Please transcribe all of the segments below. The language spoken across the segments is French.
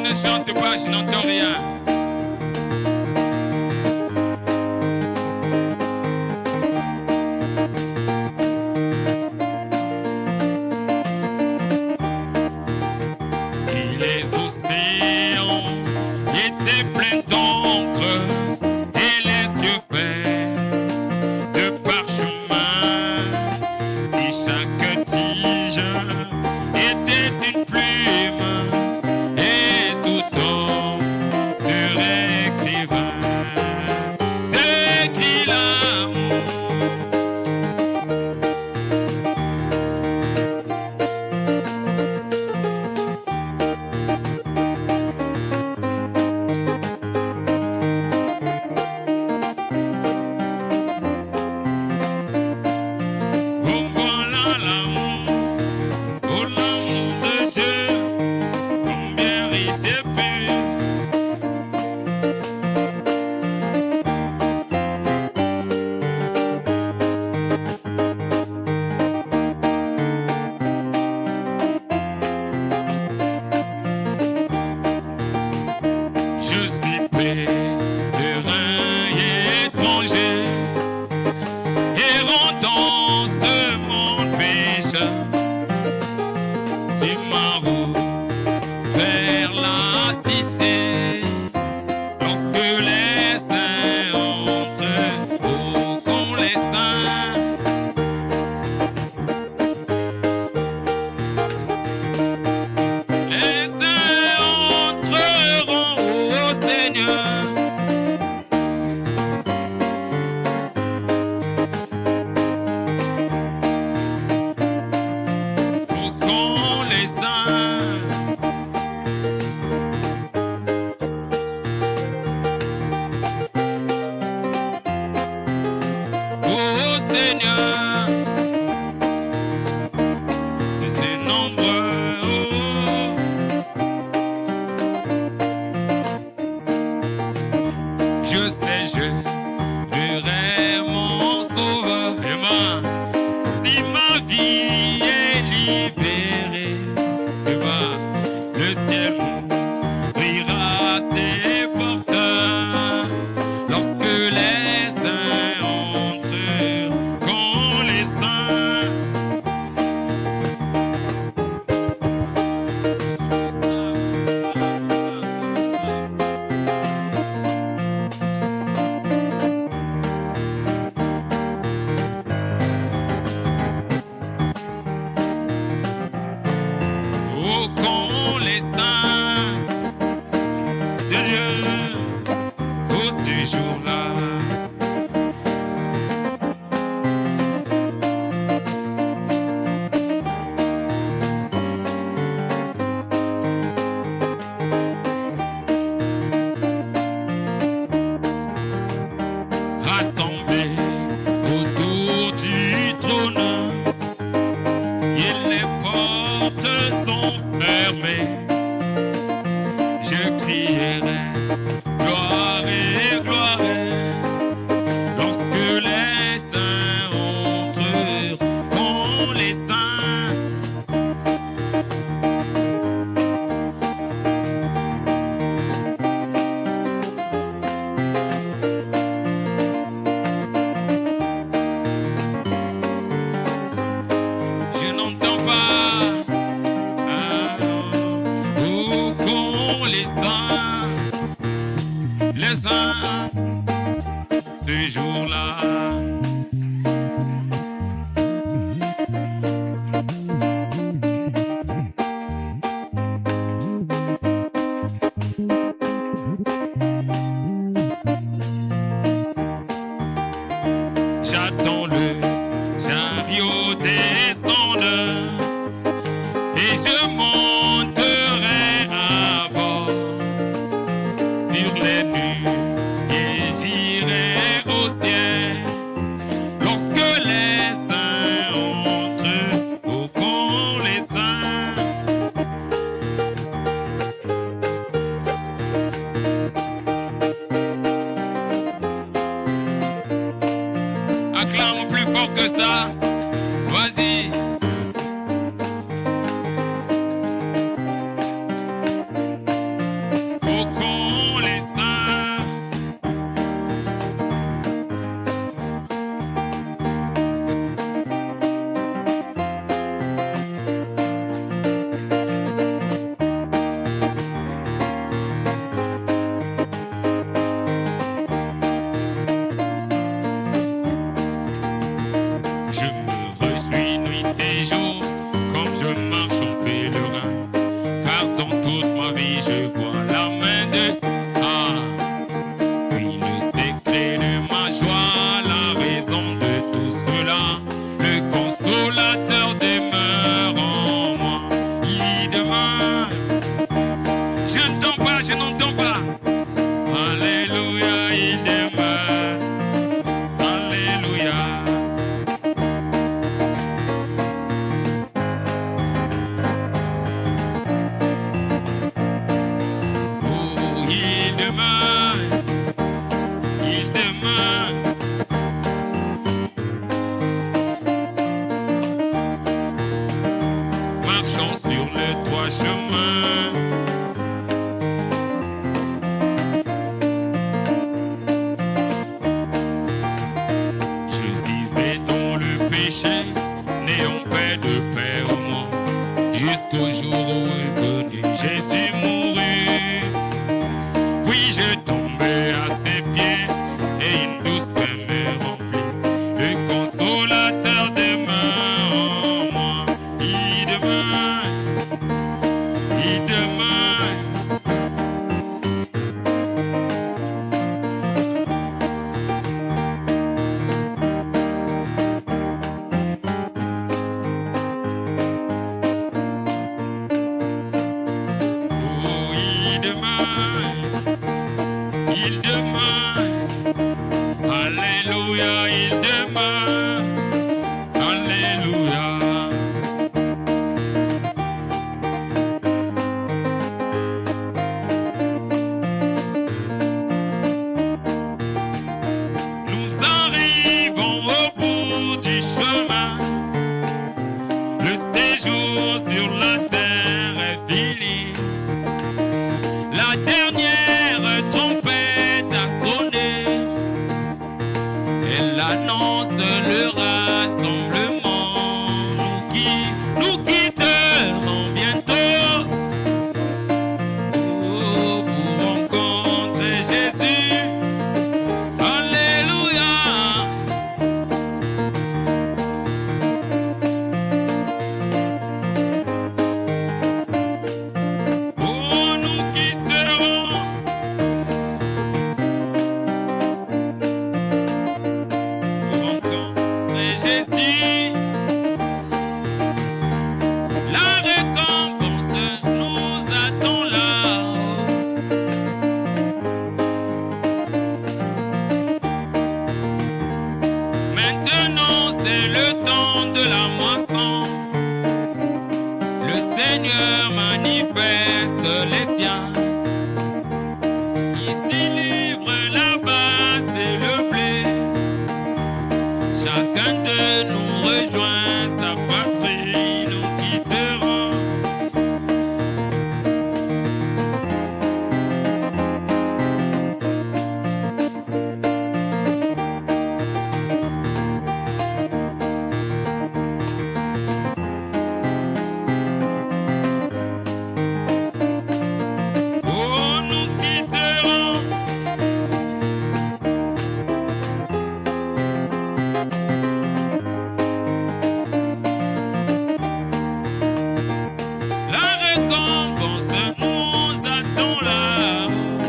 ne chante pas, je n'entends rien. Si les océans étaient pleins d'encre et les cieux faits de parchemin, si chaque tige était une plume et tout homme serait écrivain, décrit l'amour. Oh voilà l'amour, oh l'amour de Dieu, combien riche et pur. Je suis pèlerin et étranger, errant dans ce monde pécheur, sur ma route vers la cité. Lorsque les saints entrent, oh qu'ont les saints, les saints entreront au Seigneur. Oh qu'ont les saints, oh Seigneur, de ces nombreux, oh. Je sais, je verrai mon sauveur. Amen. Si ma vie est libérée, le ciel m'ouvrira ses portes. Lorsque les saints entreront, les saints, oh qu'ont les saints de Dieu, oh ce jour-là. Rassemblés autour du trône, et les portes sont fermées. Je crierai gloire et gloire lorsque les saints entreront, les saints. Je n'entends pas. Ah, oh, qu'ont les saints. la main de... Ah, oui, le secret de ma joie, la raison de tout cela, le consolateur demeure en moi. Il demeure. Je n'entends pas, je n'entends pas. Alléluia, il demeure. Alléluia. Oh, il demeure. Il demeure. Marchons sur les trois chemins. Je vivais dans le péché, n'ayant pas de paix au monde, jusqu'au jour où je connais Jésus mourut. Puis je tombais à ses pieds et une douce paix me remplit. Le consolateur demeure en moi. Il demeure. Il demeure. Oh, il demeure. Il demeure. Alléluia, il demeure. Alléluia. Nous arrivons au bout du chemin. Le séjour sur la terre est fini. La dernière trompette a sonné. Elle annonce le rassemblement. Nous quitterons bientôt, oh, pour rencontrer Jésus. Alléluia. Oh, nous quitterons. Pour rencontrer Jésus. La récompense nous attend là-haut. Maintenant c'est le temps de la moisson. Le Seigneur manifeste les siens. Ici livre là-bas c'est le blé. Chacun de nous rejoint sa patrie. Nous quitterons. Oh, nous quitterons. La récompense nous attend là-haut.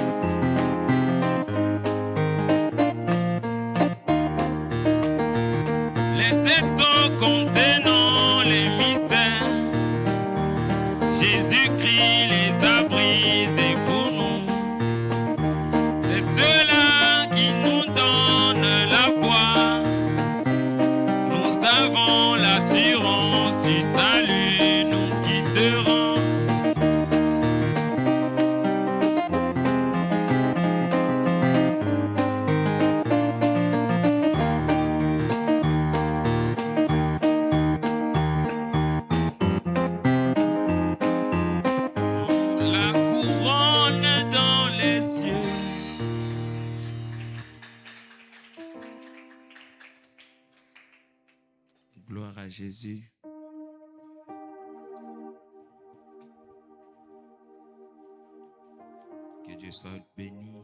Les sept eaux contenant les mystères, Jésus-Christ les a brisés pour nous. C'est cela qui nous donne la foi. Nous avons l'assurance du salut. Nous quitterons. La couronne dans les cieux. Gloire à Jésus. Que Dieu soit béni.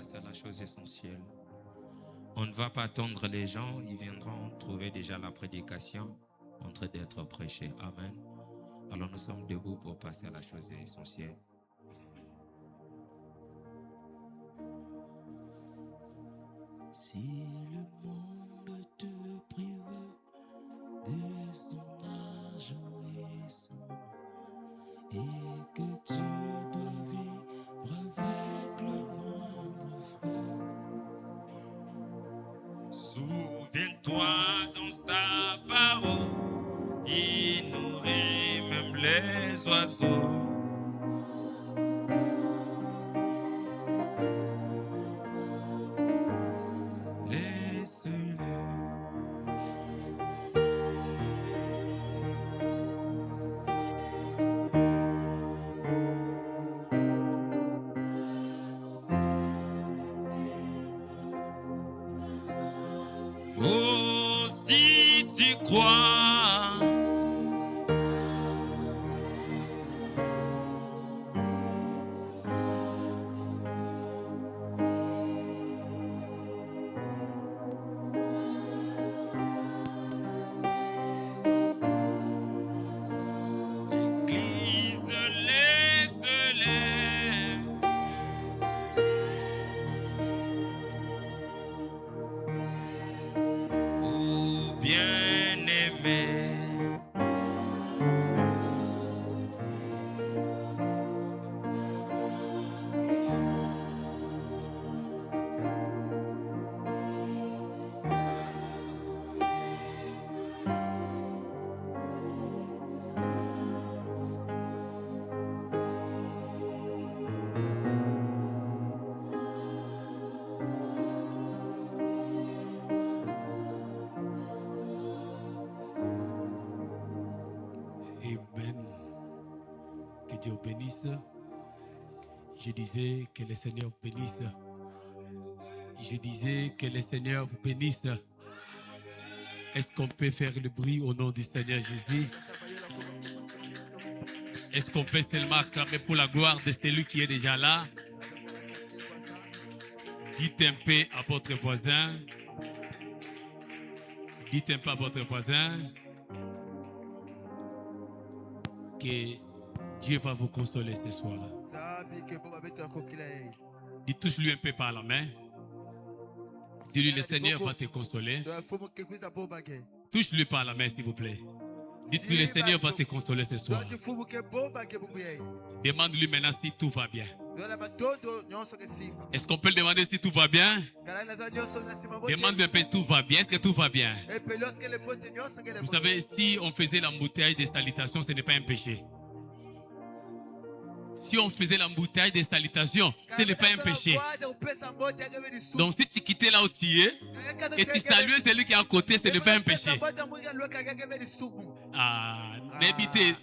passer à la chose essentielle. On ne va pas attendre les gens, ils viendront trouver déjà la prédication en train d'être prêchée. Amen. Alors nous sommes debout pour passer à la chose essentielle. Si le monde te prive de son argent et son nom, et que tu dois vivre avec le moindre frère, souviens-toi dans sa parole, il nourrit même les oiseaux. Laisse-les. Oh, si tu crois, l'Église, laisse-les. Oh, bien-aimé. Amen. Que Dieu bénisse. Je disais que le Seigneur vous bénisse. Je disais que le Seigneur vous bénisse. Est-ce qu'on peut faire le bruit au nom du Seigneur Jésus? Est-ce qu'on peut seulement acclamer pour la gloire de celui qui est déjà là? Dites un peu à votre voisin. Dites un peu à votre voisin que Dieu va vous consoler ce soir. Dites touche-lui un peu par la main. Dis-lui, le Seigneur va te consoler. Touche-lui par la main, s'il vous plaît. Dites-lui, le Seigneur va te consoler ce soir. Demande-lui maintenant si tout va bien. Est-ce qu'on peut le demander si tout va bien? Demande un peu si tout va bien. Est-ce que tout va bien? Vous savez, si on faisait l'embouteillage des salutations, ce n'est pas un péché. Si on faisait l'embouteillage des salutations, ce n'est pas un péché. Donc si tu quittais là où tu es et tu saluais celui qui est à côté, ce n'est pas un péché. Ah, n'habitez.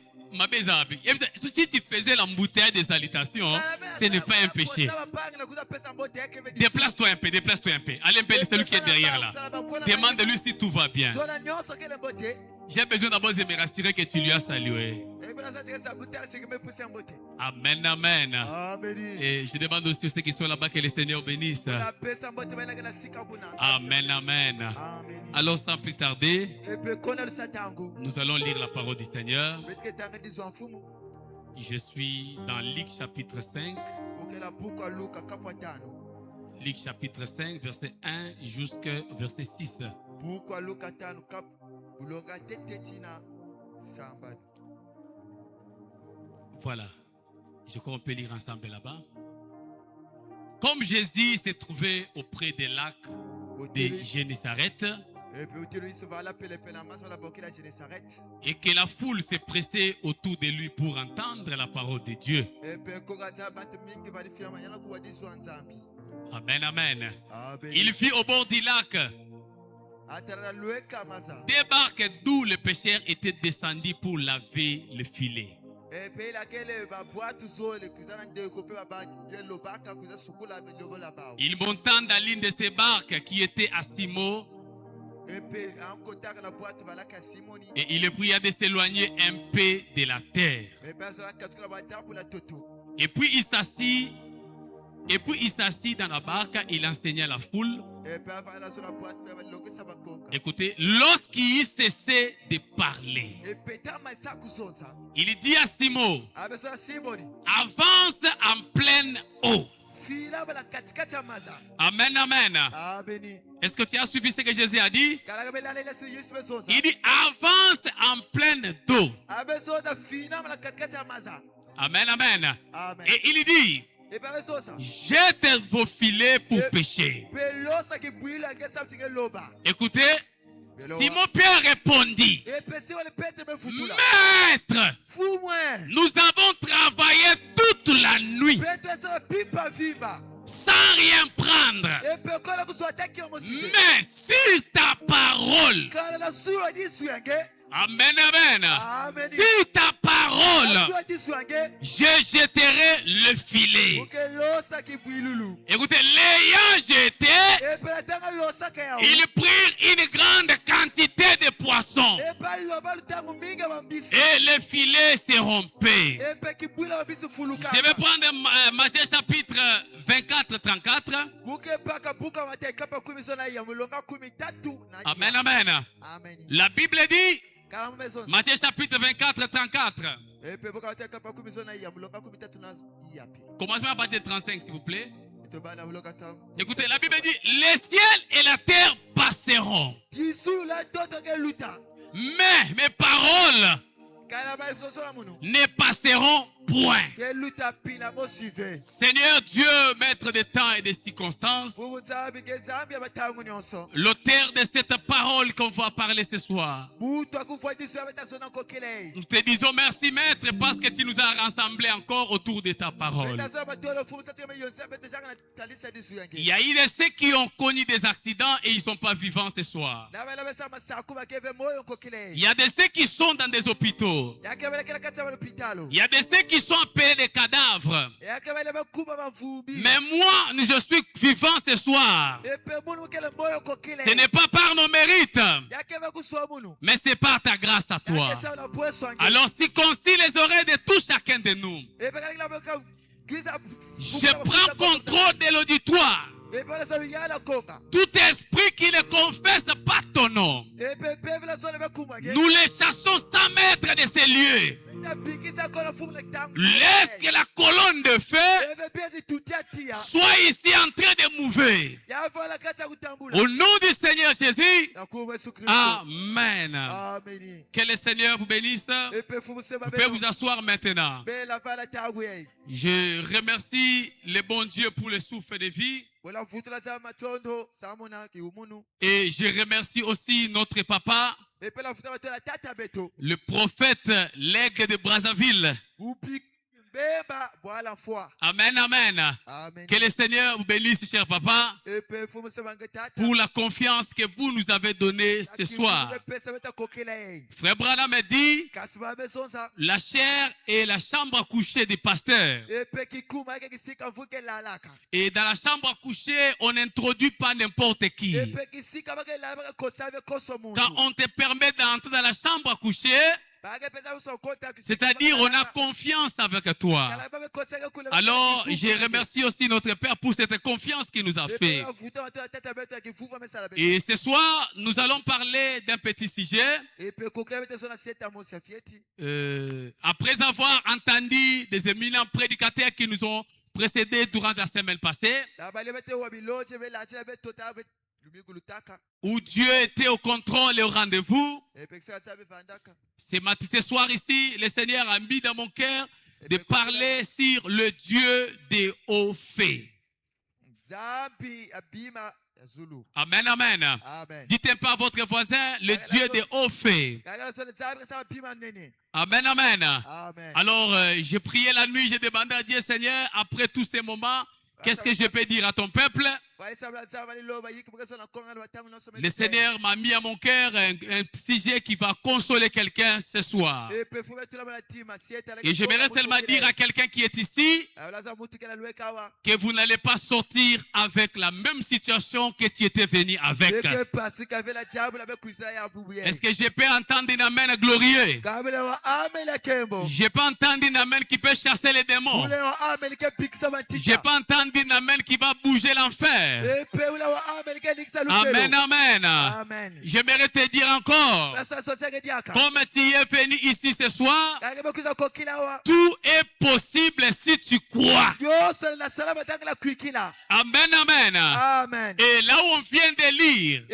Si tu faisais l'embouteillage des salutations, ce n'est pas un péché. Déplace-toi un peu, déplace-toi un peu. Allez un peu celui qui est derrière là. Demande-lui si tout va bien. J'ai besoin d'abord de me rassurer que tu lui as salué. Amen, amen. Et je demande aussi à ceux qui sont là-bas que le Seigneur bénisse. Amen, amen. Alors sans plus tarder, nous allons lire la parole du Seigneur. Je suis dans Luc chapitre 5. Luc chapitre 5, verset 1 jusqu'à verset 6. Voilà. Je crois qu'on peut lire ensemble là-bas. Comme Jésus s'est trouvé auprès des lacs de Génézareth et que la foule s'est pressée autour de lui pour entendre la parole de Dieu. Amen, amen. Il fut au bord du lac. Des barques d'où les pêcheurs étaient descendus pour laver le filet. Il monta dans l'une de ces barques qui était à Simo et il le pria de s'éloigner un peu de la terre. Et puis il s'assit Et puis il s'assit dans la barque, il enseignait à la foule. Écoutez, lorsqu'il cessait de parler, il dit à Simon, avance en pleine eau. Amen, amen. Est-ce que tu as suivi ce que Jésus a dit? Il dit avance en pleine eau. Amen, amen. Et il dit, jette vos filets pour pêcher. Écoutez, Simon-Pierre répondit, Maître, nous avons travaillé toute la nuit sans rien prendre. Mais si ta parole, amen, amen, si ta parole, je jetterai le filet. Écoutez, l'ayant jeté, ils prirent une grande quantité de poissons et le filet s'est rompu. Je vais prendre Matthieu chapitre 24-34. Amen, amen. La Bible dit, Matthieu chapitre 24-34. Commencez à partir de 35, s'il vous plaît. Écoutez, la Bible dit, les ciels et la terre passeront, mais mes paroles ne passeront point. Seigneur Dieu, maître des temps et des circonstances, l'auteur de cette parole qu'on va parler ce soir, nous te disons merci, maître, parce que tu nous as rassemblés encore autour de ta parole. Il y a eu de ceux qui ont connu des accidents et ils ne sont pas vivants ce soir. Il y a de ceux qui sont dans des hôpitaux. Il y a de ceux qui sont appelés des cadavres. Mais moi, je suis vivant ce soir. Ce n'est pas par nos mérites, mais c'est par ta grâce à toi. Alors circoncis les oreilles de tout chacun de nous. Je prends contrôle de l'auditoire. Tout esprit qui ne confesse pas ton nom, nous les chassons sans mettre de ces lieux. Laisse que la colonne de feu soit ici en train de mouver. Au nom du Seigneur Jésus. Amen. Que le Seigneur vous bénisse. Vous pouvez vous asseoir maintenant. Je remercie le bon Dieu pour le souffle de vie. Et je remercie aussi notre papa, le prophète l'aigle de Brazzaville. Amen, amen. Que le Seigneur vous bénisse, cher papa, pour la confiance que vous nous avez donnée ce soir. Frère Branham me dit, la chair est la chambre à coucher du pasteur. Et dans la chambre à coucher, on n'introduit pas n'importe qui. Quand on te permet d'entrer dans la chambre à coucher, c'est-à-dire on a confiance avec toi. Alors je remercie aussi notre Père pour cette confiance qu'il nous a fait. Et ce soir nous allons parler d'un petit sujet. Après avoir entendu des éminents prédicateurs qui nous ont précédés durant la semaine passée, où Dieu était au contrôle et au rendez-vous, ce soir ici, le Seigneur a mis dans mon cœur de parler sur le Dieu des hauts faits. Amen, amen. Dites un peu à votre voisin, le Dieu des hauts faits. Amen, amen. Alors, j'ai prié la nuit, j'ai demandé à Dieu, Seigneur, après tous ces moments, qu'est-ce que je peux dire à ton peuple? Le Seigneur m'a mis à mon cœur un sujet qui va consoler quelqu'un ce soir. Et j'aimerais seulement dire à quelqu'un qui est ici que vous n'allez pas sortir avec la même situation que tu étais venu avec. Est-ce que je peux entendre une amen glorieux? Je peux entendre une amen qui peut chasser les démons. Je peux entendre une amen qui va bouger l'enfer. Amen, amen. J'aimerais te dire encore, comme tu es venu ici ce soir, tout est possible si tu crois. Amen, amen. Et là où on vient de lire,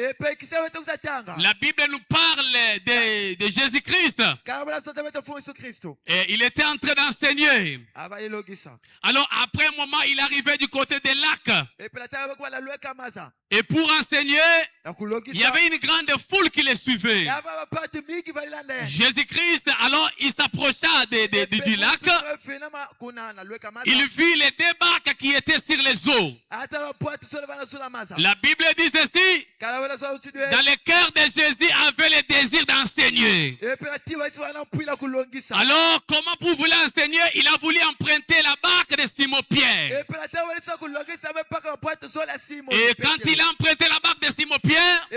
la Bible nous parle de Jésus-Christ. Et il était en train d'enseigner. Alors après un moment, il arrivait du côté des lacs. Et pour enseigner, il y avait une grande foule qui les suivait. Jésus-Christ, alors il s'approcha du lac. Il vit les deux barques qui étaient sur les eaux. La Bible dit ceci: dans le cœur de Jésus avait le désir d'enseigner. Alors, comment pour vouloir enseigner, il a voulu emprunter la barque de Simon-Pierre. Et quand il a emprunté la barque de Simon-Pierre,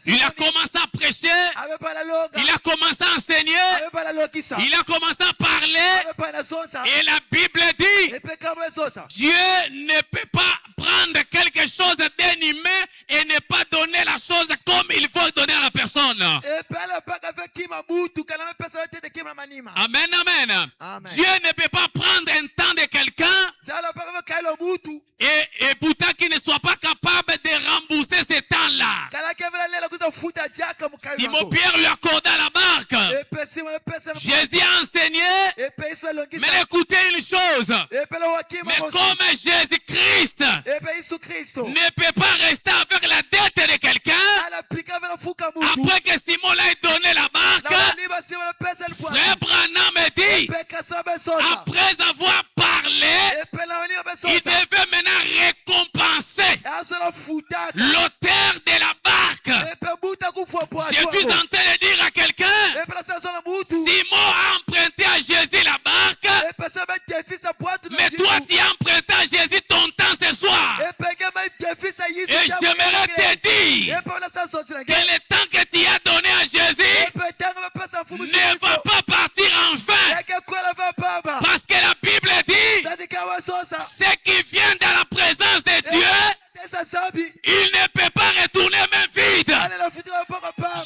il a commencé à prêcher, il a commencé à enseigner, il a commencé à parler. Et la Bible dit, Dieu ne peut pas prendre quelque chose d'un humain et ne pas donner la chose comme il faut donner à la personne. Amen, amen. Dieu ne peut pas prendre un temps de quelqu'un et pourtant qu'il ne soit pas capable de rembourser ce temps-là. Simon-Pierre lui accorda la barque. Jésus a enseigné. Mais écoutez une chose. Mais comme Jésus-Christ ne peut pas rester avec la dette de quelqu'un, après que Simon l'a donné la barque, Frère Branham me dit, après avoir parlé, il devait maintenant récompenser l'auteur de la barque. Je suis en train de dire à quelqu'un, Simon a emprunté à Jésus la barque, mais toi tu as emprunté à Jésus ton temps ce soir. Et j'aimerais te dire que le temps que tu as donné à Jésus ne va pas partir en vain. Parce que la Bible dit, ce qui vient dans la présence de Dieu, il ne peut pas retourner même vide.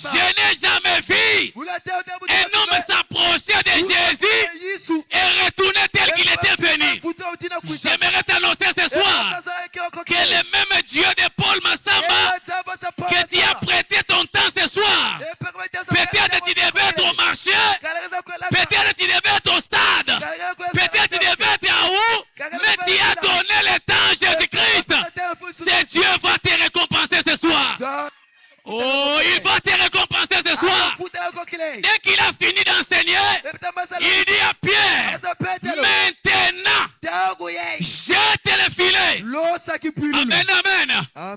Je n'ai jamais vu un homme s'approcher de Jésus et retourner tel qu'il était venu. J'aimerais t'annoncer ce soir que le même Dieu de Paul Massamba que tu as prêté ton temps ce soir, peut-être tu devais être au marché, peut-être tu devais être au stade, peut-être tu devais être à où, mais tu as donné le temps à Jésus-Christ. C'est Dieu va te récompenser ce soir. Oh, il va te récompenser ce soir. Dès qu'il a fini d'enseigner, il dit à Pierre, maintenant, jette le filet. Amen, amen.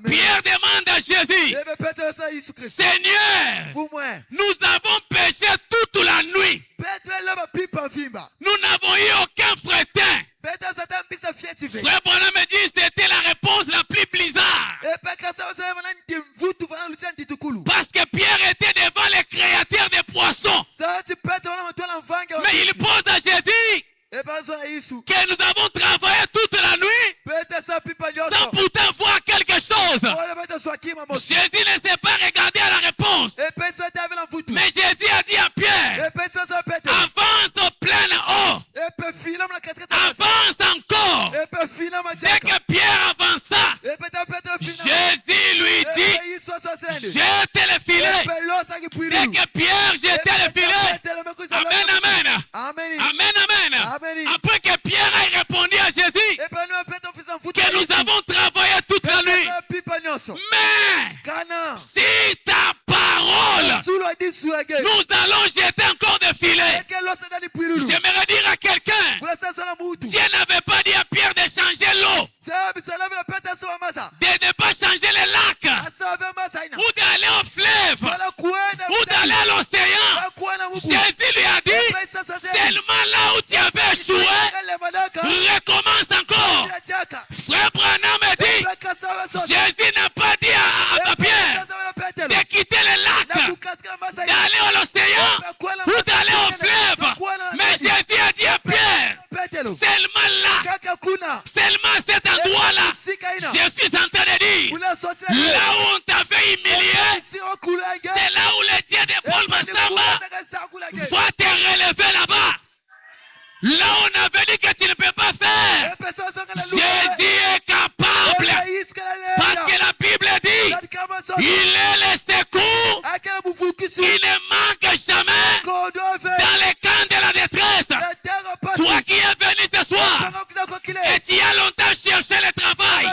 Pierre demande à Jésus, Seigneur, nous avons péché toute la nuit. Nous n'avons eu aucun fretin. Frère Branham me dit c'était la réponse la plus bizarre. Parce que Pierre était devant le créateur des poissons. Mais il pose à Jésus que nous avons travaillé toute la nuit sans pourtant voir quelque chose. Jésus ne s'est pas regardé à la réponse. Mais Jésus a dit à Pierre, avance au plein haut. Avance encore. Dès que Pierre avança, Jésus lui dit, jette le filet. Dès que Pierre jetait le filet, amen, amen. Amen, amen. Après que Pierre ait répondu à Jésus que nous avons travaillé toute la nuit, mais si ta parole, nous allons jeter encore des filets. brûlé. J'aimerais dire à quelqu'un, Dieu n'avait pas dit à Pierre de changer l'eau, de ne pas changer les lacs, ou d'aller au fleuve, ou d'aller à l'océan. Jésus lui a dit, seulement là où tu avais échoué, recommence encore. Frère Branham me dit, Jésus n'a pas dit à Pierre de quitter les lacs, d'aller à l'océan, ou d'aller au fleuve. Mais Jésus a dit à Pierre, seulement là, seulement cet endroit-là, je suis en train de dire, là où on t'avait humilié, c'est là où le Dieu de Paul Massamba va te relever là-bas. Là où on avait dit que tu ne peux pas faire, Jésus est capable. Parce que la Bible dit, il est le secours qui ne manque jamais dans les camps de la détresse. Toi qui es venu ce soir et tu as longtemps cherché le travail,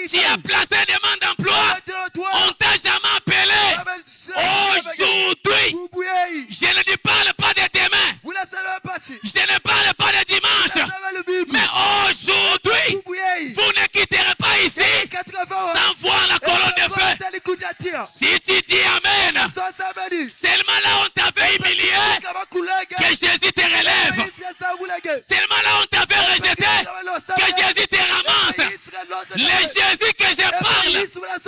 tu as placé des demandes d'emploi, on t'a jamais appelé. Aujourd'hui, je ne parle pas de demain, je ne parle pas de dimanche, mais aujourd'hui, vous ne quitterez pas ici sans voir la colonne de feu. Si tu dis Amen, seulement là on t'avait humilié, que Jésus te relève. Seulement là on t'avait rejeté, que Jésus te ramasse. Le Jésus que je parle,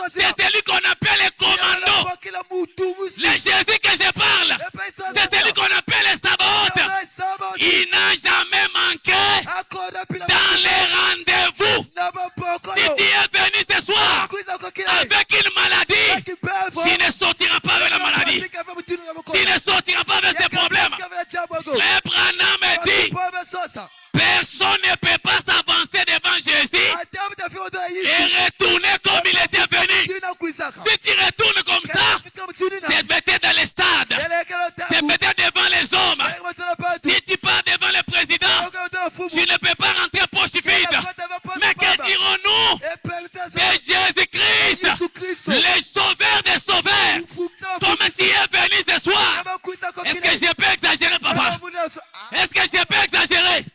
c'est celui qu'on appelle le commando. Le Jésus que je parle, c'est celui qu'on appelle le Sabaoth. Il n'a jamais manqué dans les rendez-vous. Si tu es venu ce soir avec une maladie, tu ne sortiras pas avec la maladie. Tu ne sortiras pas avec ces problèmes. Frère Branham me dit, personne ne peut pas s'avancer devant Jésus et retourner comme il était venu. Si tu retournes comme ça, c'est peut-être dans les stades, c'est peut-être devant les hommes. Si tu pars devant le président, tu ne peux pas rentrer poche vide. Mais que dirons-nous de Jésus-Christ, le sauveur des sauveurs? Comment tu es venu ce soir? Est-ce que je peux exagérer, papa? Est-ce que je peux exagérer?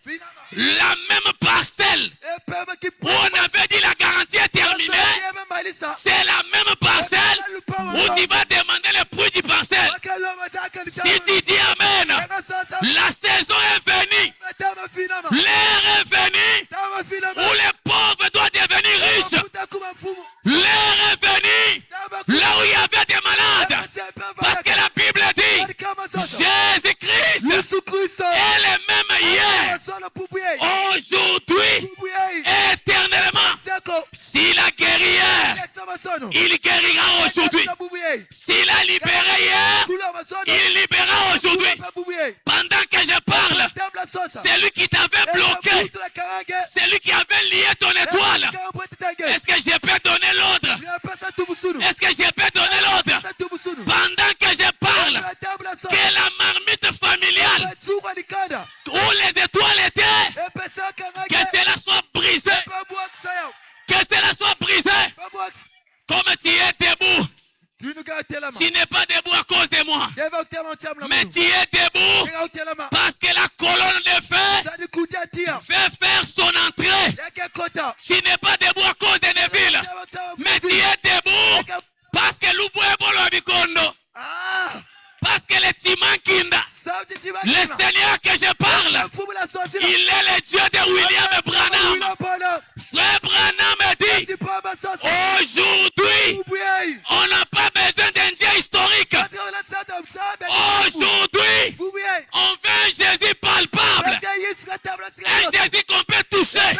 La même parcelle où on avait dit la garantie est terminée, c'est la même parcelle où tu vas demander le prix du parcelle. Si tu dis Amen, la saison est venue, l'heure est venue où les pauvres doivent devenir riches. L'heure est venue là où il y avait des malades, parce que la Bible dit Jésus-Christ est le même hier, aujourd'hui, éternellement. S'il a guéri hier, il guérira aujourd'hui. S'il a libéré hier, il libérera aujourd'hui. Pendant que je parle, c'est lui qui t'avait bloqué, c'est lui qui avait lié ton étoile. Est-ce que je peux donner l'ordre? Est-ce que je peux donner l'ordre? Pendant que je parle, que la marmite familiale où les étoiles étaient, que cela soit brisé, que cela soit brisé. Comme tu es debout, tu n'es pas debout à cause de moi, mais tu es debout parce que la colonne de feu fait faire son entrée. Tu n'es pas debout à cause de Neville, mais tu es debout parce que l'Ubuebolo Bikondo, parce que le Timankinda, le Seigneur que je parle, il est le Dieu de William Branham. Frère Branham me dit, aujourd'hui, on n'a pas besoin d'un Dieu historique. Aujourd'hui, on veut un Jésus palpable, un Jésus qu'on peut toucher,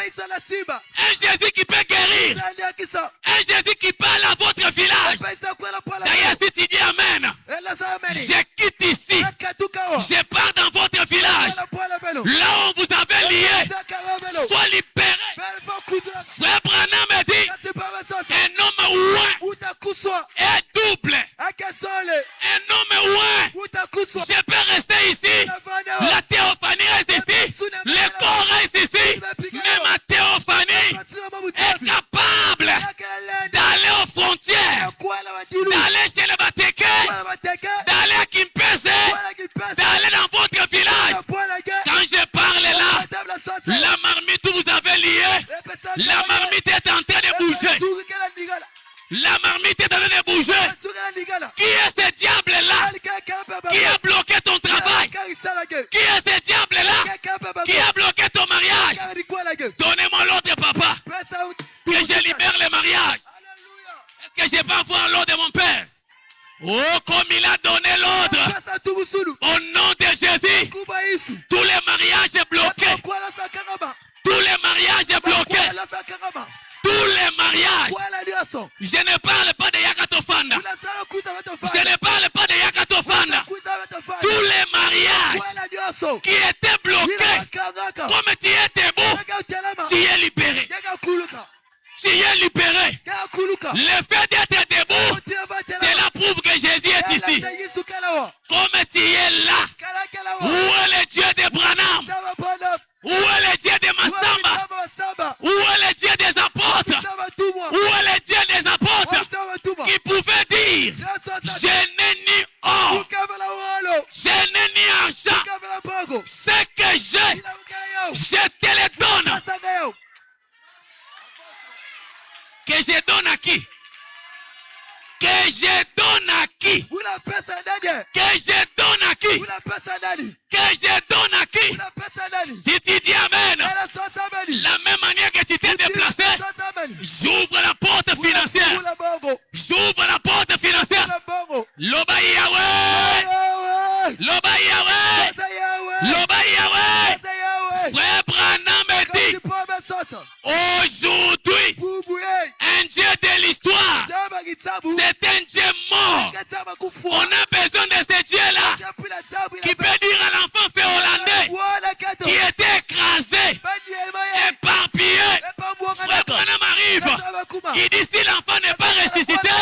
un Jésus qui peut guérir, un Jésus qui parle à votre village. D'ailleurs, si tu dis Amen, je quitte ici, je pars dans votre village, là où on vous avait lié, sois libéré. Frère Branham me dit, un homme ouin est double. Un homme ouin, je peux rester ici, la théophanie reste ici, le corps reste ici, mais ma théophanie est capable d'aller aux frontières, d'aller chez les Bateke, d'aller à Kimpese, d'aller dans votre village. village. Quand je parle là, la marmite vous avez lié, la marmite est en train de bouger. La marmite est en train de bouger. Qui est ce diable-là qui a bloqué ton travail? Qui est ce diable-là qui a bloqué ton mariage? Donnez-moi l'autre, papa, que je libère le mariage. Est-ce que je peux avoir l'ordre de mon père? Oh, comme il a donné l'ordre, au nom de Jésus, tous les mariages bloqués, tous les mariages bloqués, tous les mariages. Je ne parle pas de Yakatofanda. Je ne parle pas de Yakatofanda. Tous les mariages qui étaient bloqués, comme tu es debout, tu es libéré. Tu es libéré. Le fait d'être debout, c'est la preuve que Jésus est ici. Comme tu es là, où est le Dieu de Branham? Où est le Dieu de Massamba? Où est le Dieu des apôtres? Où est le Dieu des apôtres qui pouvait dire: je n'ai ni or, je n'ai ni argent, ce que j'ai, je te le donne. Que je donne à qui? Que je donne à qui? Que je donne à qui? Que je donne à qui? Si tu dis Amen, la même manière que tu t'es déplacé, j'ouvre la porte financière. J'ouvre la porte financière. Loba Yahweh. Loba Yahweh. Loba Yahweh. Frère Branham me dit: aujourd'hui, un Dieu de l'histoire, c'est un Dieu mort. On a besoin de ce Dieu-là qui peut dire à l'enfant fait hollandais qui était écrasé, éparpillé. Frère Branham arrive. Il dit: si l'enfant n'est pas ressuscité,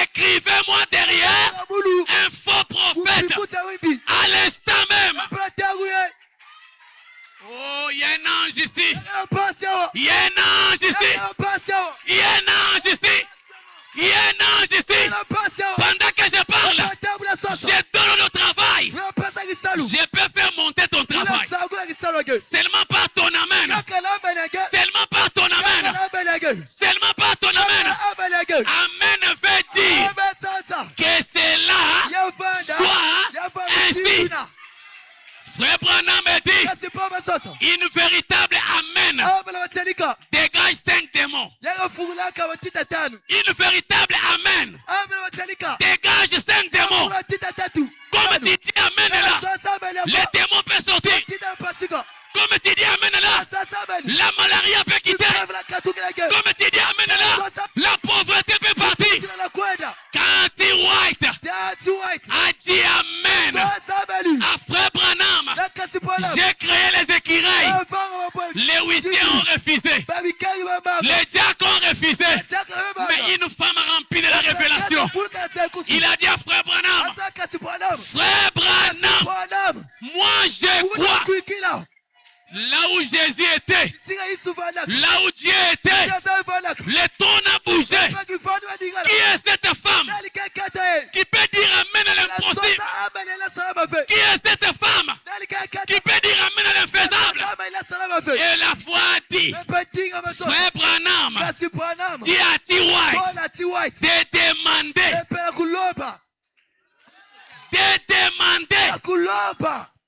écrivez-moi derrière un faux prophète. À l'instant même. Oh, il y a un ange ici. Il y a un ange ici. Il y a un ange ici. Il y a un ange ici. Pendant que je parle, je donne le travail. Je peux faire monter ton travail. Seulement par ton amen. Seulement par ton amen. Seulement par ton amen. Amen veut dire que cela soit ainsi. Frère Branham me dit: une véritable amen dégage 5 démons. Une véritable amen dégage 5 démons. Comme tu dis amen là, les démons peuvent sortir. Comme tu dis amen là, la malaria peut quitter. Comme tu dis amen là, la pauvreté peut partir. Quand tu White a dit amen à Frère Branham, j'ai créé les écureuils. Les huissiers ont refusé. Les diacres ont refusé. Mais une femme a rempli de la révélation. Il a dit à Frère Branham: Frère Branham, moi je crois. Là où Jésus était, là où Dieu était, le ton a bougé. Qui est cette femme qui peut dire amen à l'impossible? Qui est cette femme qui peut dire amen à l'infaisable? Et la foi a dit: Frère Branham, dis à T. White de demander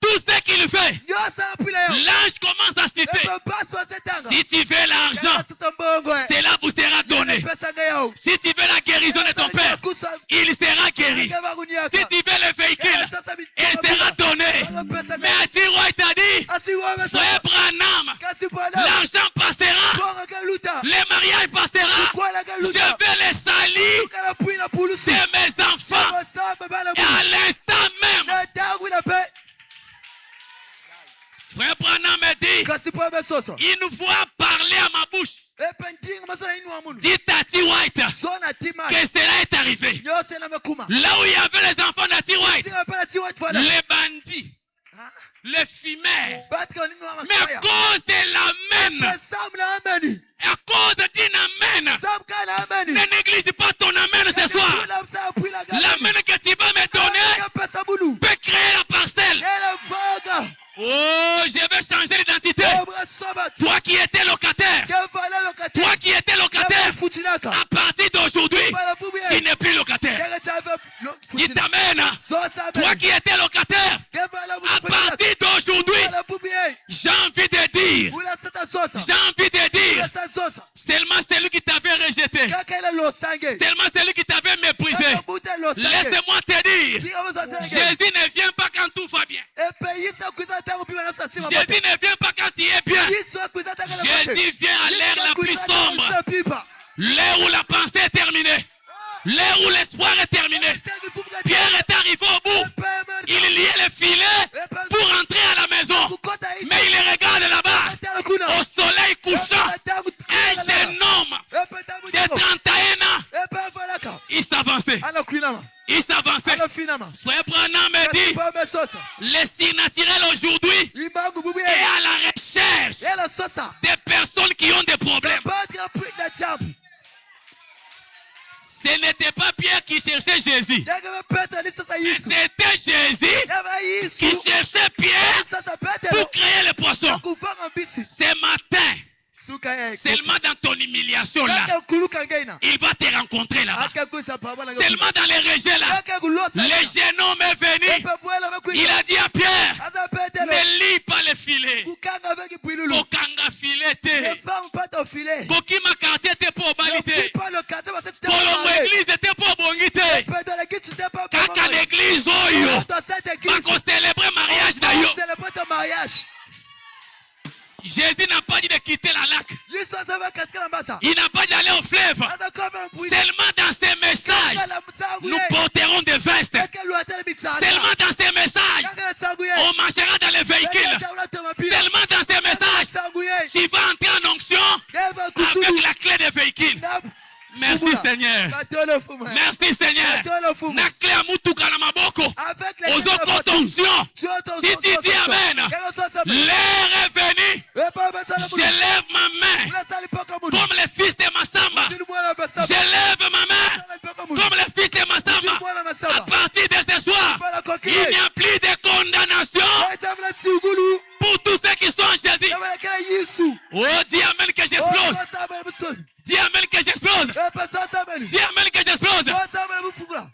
tout ce qu'il fait. L'ange commence à citer: si tu veux l'argent, cela vous sera donné. Si tu veux la guérison de ton père, il sera guéri. Si tu veux le véhicule, il sera donné. Mais Ati White a dit: Frère Branham, l'argent passera, le mariage passera, je vais les salir de mes enfants. Et à l'instant même, Frère Branham me dit: une voix parlait à ma bouche. Dites à T. White que cela est arrivé. Là où il y avait les enfants d'Ati White, les bandits, les fumeurs. Mais à cause de l'amen, à cause d'une amen, ne néglige pas ton amen ce soir. L'amen que tu vas me donner peut créer la parcelle. Oh, je vais changer l'identité. Toi qui étais locataire. Toi qui étais locataire. À partir d'aujourd'hui, tu n'es plus locataire. Qui t'amène. Toi qui étais locataire. À partir d'aujourd'hui, j'ai envie de dire. J'ai envie de dire. Seulement celui qui t'avait rejeté. Seulement celui qui t'avait méprisé. Laisse-moi te dire. Jésus ne vient pas quand tout va bien. Jésus ne vient pas quand il est bien. Jésus vient à l'ère la plus sombre. L'heure où la pensée est terminée. L'heure où l'espoir est terminé. Pierre est arrivé au bout. Il liait les filets pour entrer à la maison. Mais il regarde là-bas. Au soleil couchant. Un jeune homme de 31 ans. Il s'avançait. Il s'avançait. Frère Branham me dit, le signe naturel aujourd'hui est à la recherche des personnes qui ont des problèmes. Ce n'était pas Pierre qui cherchait Jésus. C'était Jésus qui cherchait Pierre pour créer le poisson. Ce matin, seulement dans ton humiliation là, il va te rencontrer là-bas. Seulement dans les rejets là, le jeune homme est venu. Il a dit à Pierre, ne lis pas les filets. Kokanga filet te. Kokima quartier te pour balité. Kolongo église te pour bongité. Kaka l'église oyo. Bako célébrer mariage d'ailleurs. Jésus n'a pas dit de quitter la lac. Il n'a pas dit d'aller au fleuve. Seulement dans ces messages, nous porterons des vestes. Seulement dans ces messages, on marchera dans les véhicules. Seulement dans ces messages, tu vas entrer en onction avec la clé des véhicules. Merci Seigneur. Merci Seigneur. Na clé à mutuka na maboko. Aux autres onction. Si tu dis Amen, l'heure est venue. Je lève ma main comme le fils de Massamba. Je lève ma main comme le fils de Massamba. À partir de ce soir, il n'y a plus de condamnation pour tous ceux qui sont en Jésus. Oh, dis Amen que j'explose. Dis Amen que j'explose. Dis Amen que j'explose.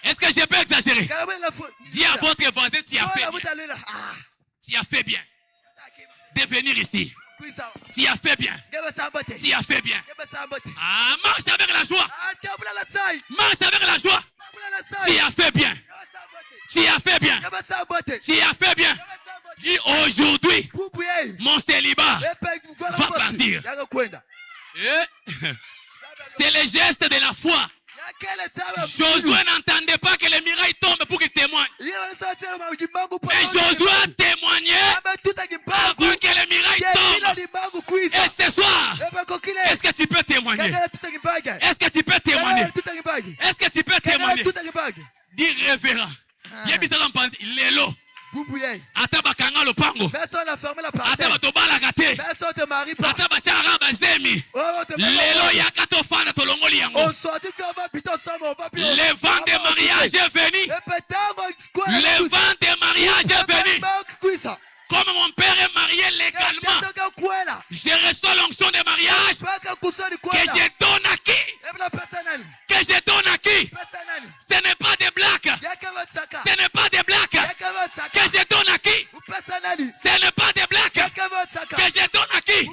Est-ce que je peux exagérer? Dis à votre voisin, tu as fait bien. Tu as fait bien de venir ici. Tu as fait bien. Tu as fait bien. Ah, marche avec la joie. Marche avec la joie. Tu as fait bien. Tu as fait bien. Tu as fait bien. Dis aujourd'hui, mon célibat va partir. C'est le geste de la foi. Josué n'entendait pas que les mirailles tombent pour qu'il témoigne. Mais Josué a témoigné avant que les mirailles tombent. Et ce soir, est-ce que tu peux témoigner? Est-ce que tu peux témoigner? Est-ce que tu peux témoigner? Dis révérend. Il est là. Ata bakanga lopango. Ata batobala kate. Ata bachara bazemi. Lelo yakato fana tolongoli yango. Le vent de mariage est venu. Le vent de mariage est venu. Comme mon père est marié légalement, je reçois l'onction de mariage que je donne à qui? Que je donne à qui? Ce n'est pas des blagues. Ce n'est pas des blagues. Que je donne à qui? Ce n'est pas des blagues. Que je donne à qui?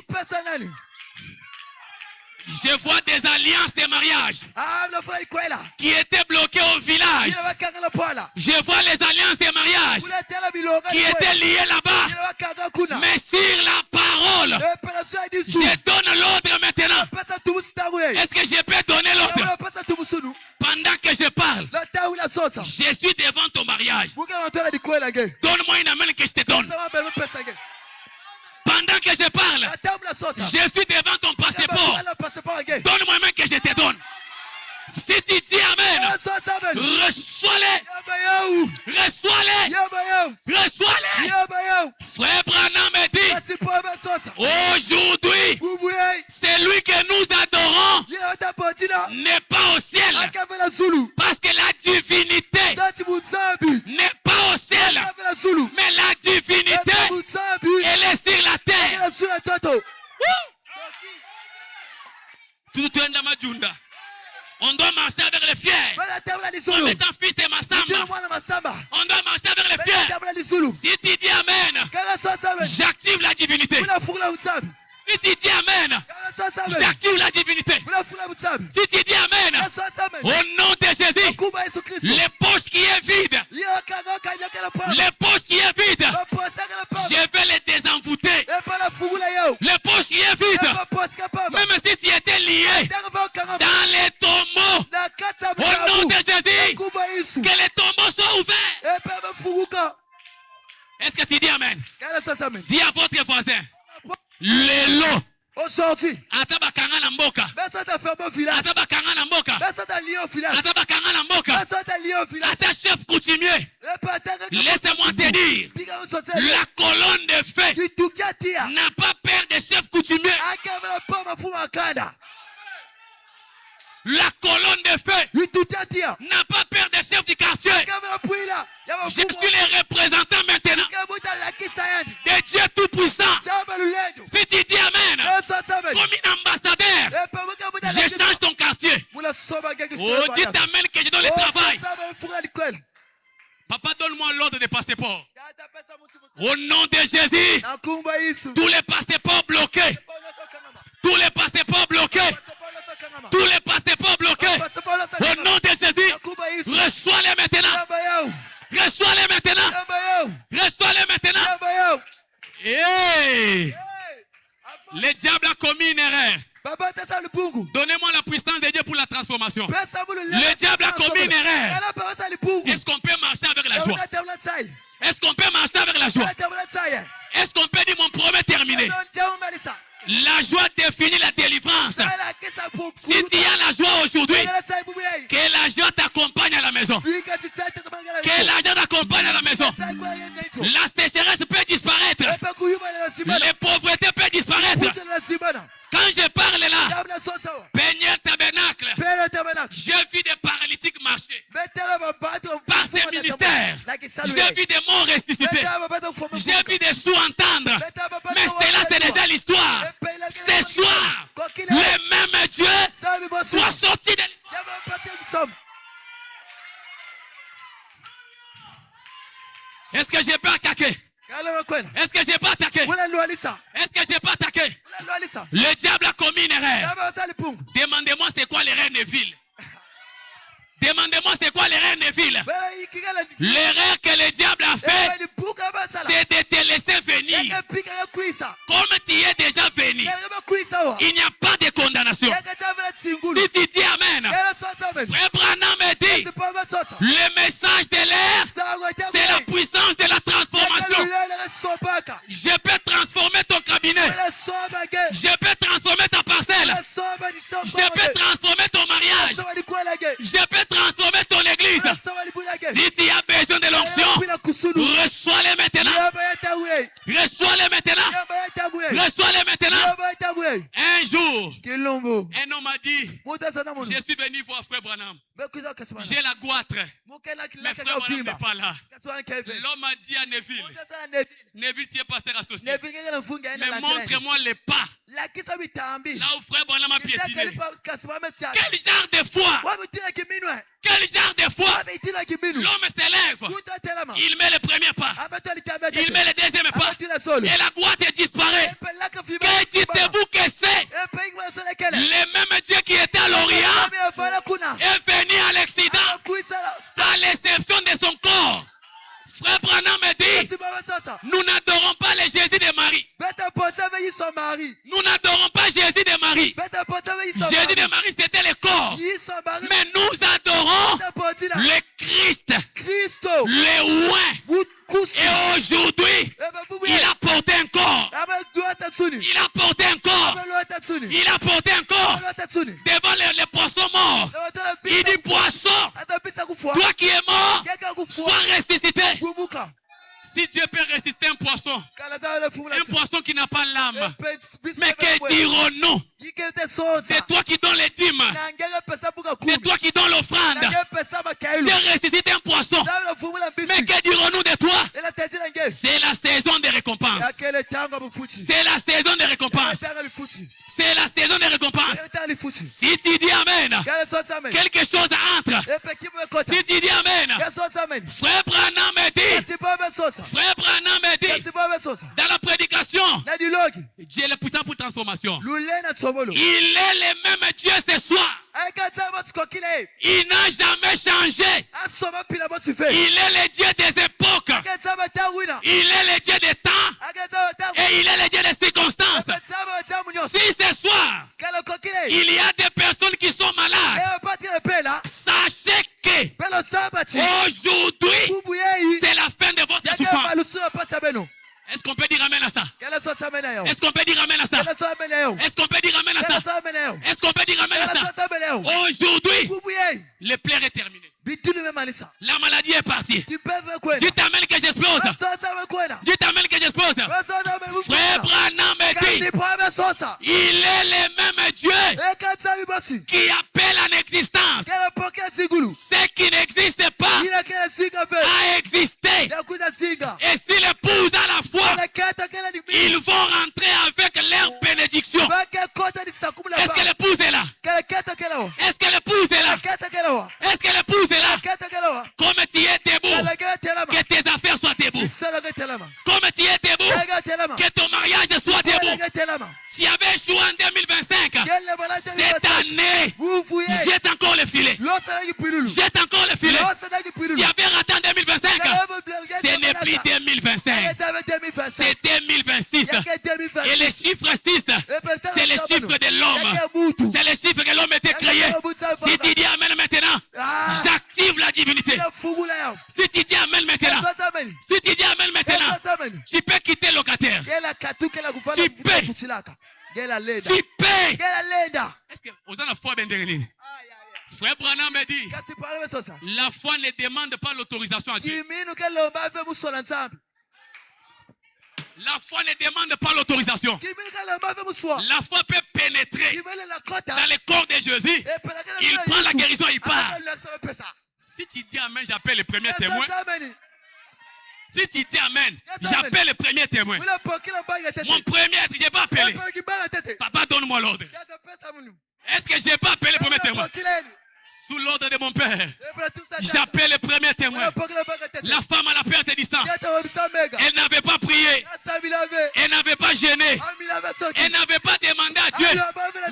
Je vois des alliances de mariage qui étaient bloquées au village. Je vois les alliances de mariage qui étaient liées là-bas. Mais sur la parole, je donne l'ordre maintenant. Est-ce que je peux donner l'ordre? Pendant que je parle, je suis devant ton mariage. Donne-moi une amène que je te donne. Pendant que je parle, je suis devant ton passeport. Donne-moi même que je te donne. Si tu dis Amen, reçois-les. Reçois-les. Reçois-les. Frère Branham me dit, aujourd'hui, celui que nous adorons n'est pas au ciel. Parce que la divinité n'est pas au ciel. Mais la divinité Elle est sur la terre. Tout est dans ma junda. On doit marcher avec les fiers. Comme étant fils de Massamba. On doit marcher avec les fiers. Si tu dis Amen, j'active la divinité. Si tu dis Amen, j'active la divinité. Si tu dis Amen, au nom de Jésus, les poches qui est vide, les poches qui est vide, je vais les désenvoûter. Les poches qui est vide, même si tu étais lié dans les tombeaux, au nom de Jésus, que les tombeaux soient ouverts. Est-ce que tu dis Amen? Dis à votre voisin. Lelo. Aujourd'hui, Atabakanga na mboka. Atabakanga na mboka. Atabakanga na mboka. Ata chef coutumier. Laisse-moi te dire. La colonne de feu n'a pas peur des chefs coutumiers. La colonne de feu n'a pas peur des chefs du quartier. Je suis le représentant maintenant de Dieu Tout-Puissant. Si tu dis Amen, comme un ambassadeur, je change ton quartier. Oh, dis Amen que je donne le travail. Papa, donne-moi l'ordre des passeports. Au nom de Jésus, tous les passeports bloqués. Tous les passeports bloqués. Tous les passeports bloqués. Au nom de Jésus, reçois-les maintenant. Reçois-les maintenant. Reçois-les maintenant. Hey! Le diable a commis une erreur. Donnez-moi la puissance de Dieu pour la transformation. Le diable a commis une erreur. Est-ce qu'on peut marcher avec la joie? Est-ce qu'on peut marcher avec la joie? Est-ce qu'on peut dire mon promet terminé? La joie définit la délivrance. Si tu as la joie aujourd'hui, que la joie t'accompagne à la maison. Que la joie t'accompagne à la maison. La sécheresse peut disparaître. Les pauvretés peuvent disparaître. Quand je parle là, Peigneur Tabernacle, j'ai vu des paralytiques marcher. Par ces ministères, j'ai vu des morts ressuscités. J'ai vu des sourds entendre. Mais cela, c'est déjà l'histoire. Ce soir, le même Dieu doit sortir de l'histoire. Est-ce que je peux attaquer? Est-ce que je peux attaquer? Est-ce que je peux attaquer? Le diable a commis une erreur. Demandez-moi c'est quoi l'erreur Neville. Demandez-moi c'est quoi l'erreur Neville. L'erreur que le diable a fait, c'est de te laisser venir. Comme tu es déjà venu, il n'y a pas de condamnation. Si tu dis Amen, Frère Branham me dit, le message de l'air, c'est la puissance de la transformation. Je peux transformer ton cabinet. Je peux transformer ta parcelle. Je peux transformer ton mariage. Je peux transformer ton église. Si tu as besoin de l'onction, reçois-les maintenant. Reçois-les maintenant. Reçois-les maintenant. Un jour, un homme m'a dit, je suis venu voir Frère Branham. J'ai la goitre. Mais Frère Branham n'est pas là. L'homme a dit à Neville, Neville, tu es pasteur associé. Mais montre-moi les pas. Là où Frère Branham a piétiné. Quel genre de foi? Quel genre de foi? L'homme s'élève. Il met le premier pas. Il met le deuxième pas. Et la goitre disparaît. Que dites-vous que c'est? Le même Dieu qui était à l'Orient est venu à l'accident, à l'exception de son corps. Frère Branham me dit, nous n'adorons pas le Jésus de Marie. Nous n'adorons pas Jésus de Marie. Jésus de Marie, c'était le corps. Mais nous adorons le Christ, le oint. Et aujourd'hui, il a porté un corps. Il a porté un corps. Il a porté un corps devant les poissons morts. Il dit poisson, toi qui es mort, sois ressuscité. Si Dieu peut résister un poisson qui n'a pas l'âme, mais que dirons-nous C'est toi qui donnes les dîmes. C'est toi qui donnes l'offrande. J'ai ressuscité un poisson. Mais que dirons-nous de toi? C'est la saison des récompenses. C'est la saison des récompenses. C'est la saison des récompenses. Si tu dis Amen, quelque chose entre. Si tu dis Amen, Frère Branham me dit, Frère Branham me dit, dans la prédication, Dieu est le puissant pour transformation. Il est le même Dieu ce soir. Il n'a jamais changé. Il est le Dieu des époques. Il est le Dieu des temps. Et il est le Dieu des circonstances. Si ce soir, il y a des personnes qui sont malades, sachez que aujourd'hui, c'est la fin de votre souffrance. Est-ce qu'on peut dire amen à ça? Est-ce qu'on peut dire amen à ça? Est-ce qu'on peut dire amen à ça? Est-ce qu'on peut dire amen à ça? Aujourd'hui, le plaire est terminé. La maladie est partie. Dites amen que j'explose. Dites amen que j'explose. Frère Branham me dit, il est le même Dieu qui appelle en existence ce qui n'existe pas a existé. Et si l'épouse a la foi, ils vont rentrer avec leur bénédiction. Est-ce que l'épouse est là? Est-ce que l'épouse est là? Est-ce que l'épouse est là? Comme tu es debout, que tes affaires soient debout. Comme tu es debout, que ton mariage soit debout. Tu avais échoué en 2025. Cette année, jette encore le filet. Jette encore le filet. Tu avais raté en 2025. Ce n'est plus 2025. C'est 2026. Et le chiffre 6, c'est le chiffre de l'homme. C'est le chiffre que l'homme était créé. Si tu dis amen maintenant, j'active la divinité. Si tu dis amen maintenant, si tu dis amen maintenant, tu peux quitter le locataire. Tu peux. Tu payes. Est-ce que vous avez la foi, Benderini? Frère Branham me dit, la foi ne demande pas l'autorisation à Dieu. La foi ne demande pas l'autorisation. La foi peut pénétrer dans le corps de Jésus. Il prend la guérison, il part. Si tu dis amen, j'appelle le premier témoin. Si tu dis amen, j'appelle le premier témoin. Mon premier, est-ce que je n'ai pas appelé? Papa, donne-moi l'ordre. Est-ce que je n'ai pas appelé le premier témoin? Sous l'ordre de mon père, j'appelle le premier témoin. La femme à la perte du sang. Elle n'avait pas prié. Elle n'avait pas gêné. Elle n'avait pas demandé à Dieu.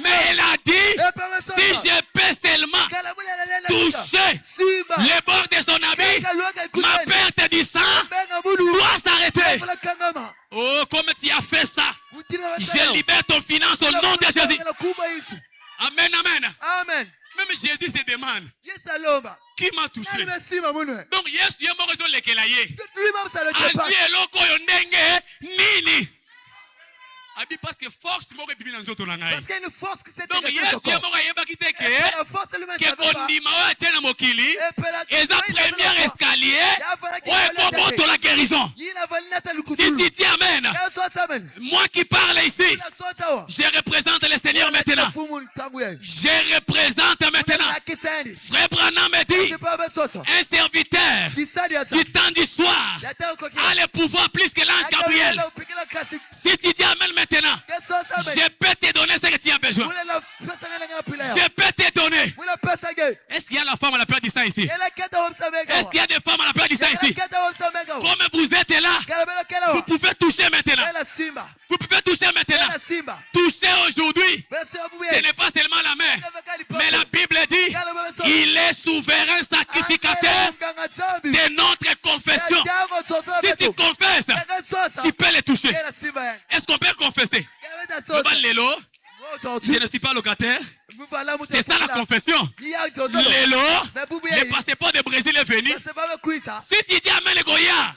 Mais elle a dit, si je peux seulement toucher les bords de son habit, ma perte du sang doit s'arrêter. Oh, comme tu as fait ça, je libère ton finance au nom de Jésus. Amen, amen. Amen. Même Jésus se demande, qui m'a touché? Donc, yes, il y a mon raison de l'équelayer. Asie et loko yonenge nini. Parce que force m'a réduit dans notre langue. Parce qu'il y a une force qui s'est donc, yes, il y a mon rayon qui était que Kondima wa tena mokili. Et sa première escalier, ouais, comment pour la guérison. Si tu dis amen, moi qui parle ici, je représente le Seigneur maintenant. Je représente maintenant. Frère Branham me dit, un serviteur du temps du soir a le pouvoir plus que l'ange Gabriel. Si tu dis amen maintenant, je peux te donner ce que tu as besoin. Je peux te donner. Est-ce qu'il y a la femme à la place du sang ici? Est-ce qu'il y a des femmes à la place du sang ici? Comme vous êtes là, vous pouvez toucher maintenant. Vous pouvez toucher maintenant. Toucher aujourd'hui, ce n'est pas seulement la main, mais la Bible dit, il est souverain sacrificateur de notre confession. Si tu confesses, tu peux le toucher. Est-ce qu'on peut confesser? Je ne suis pas locataire. C'est ça la confession. Lélo, le passeport de Brésil est venu. Si tu dis amen le Goya,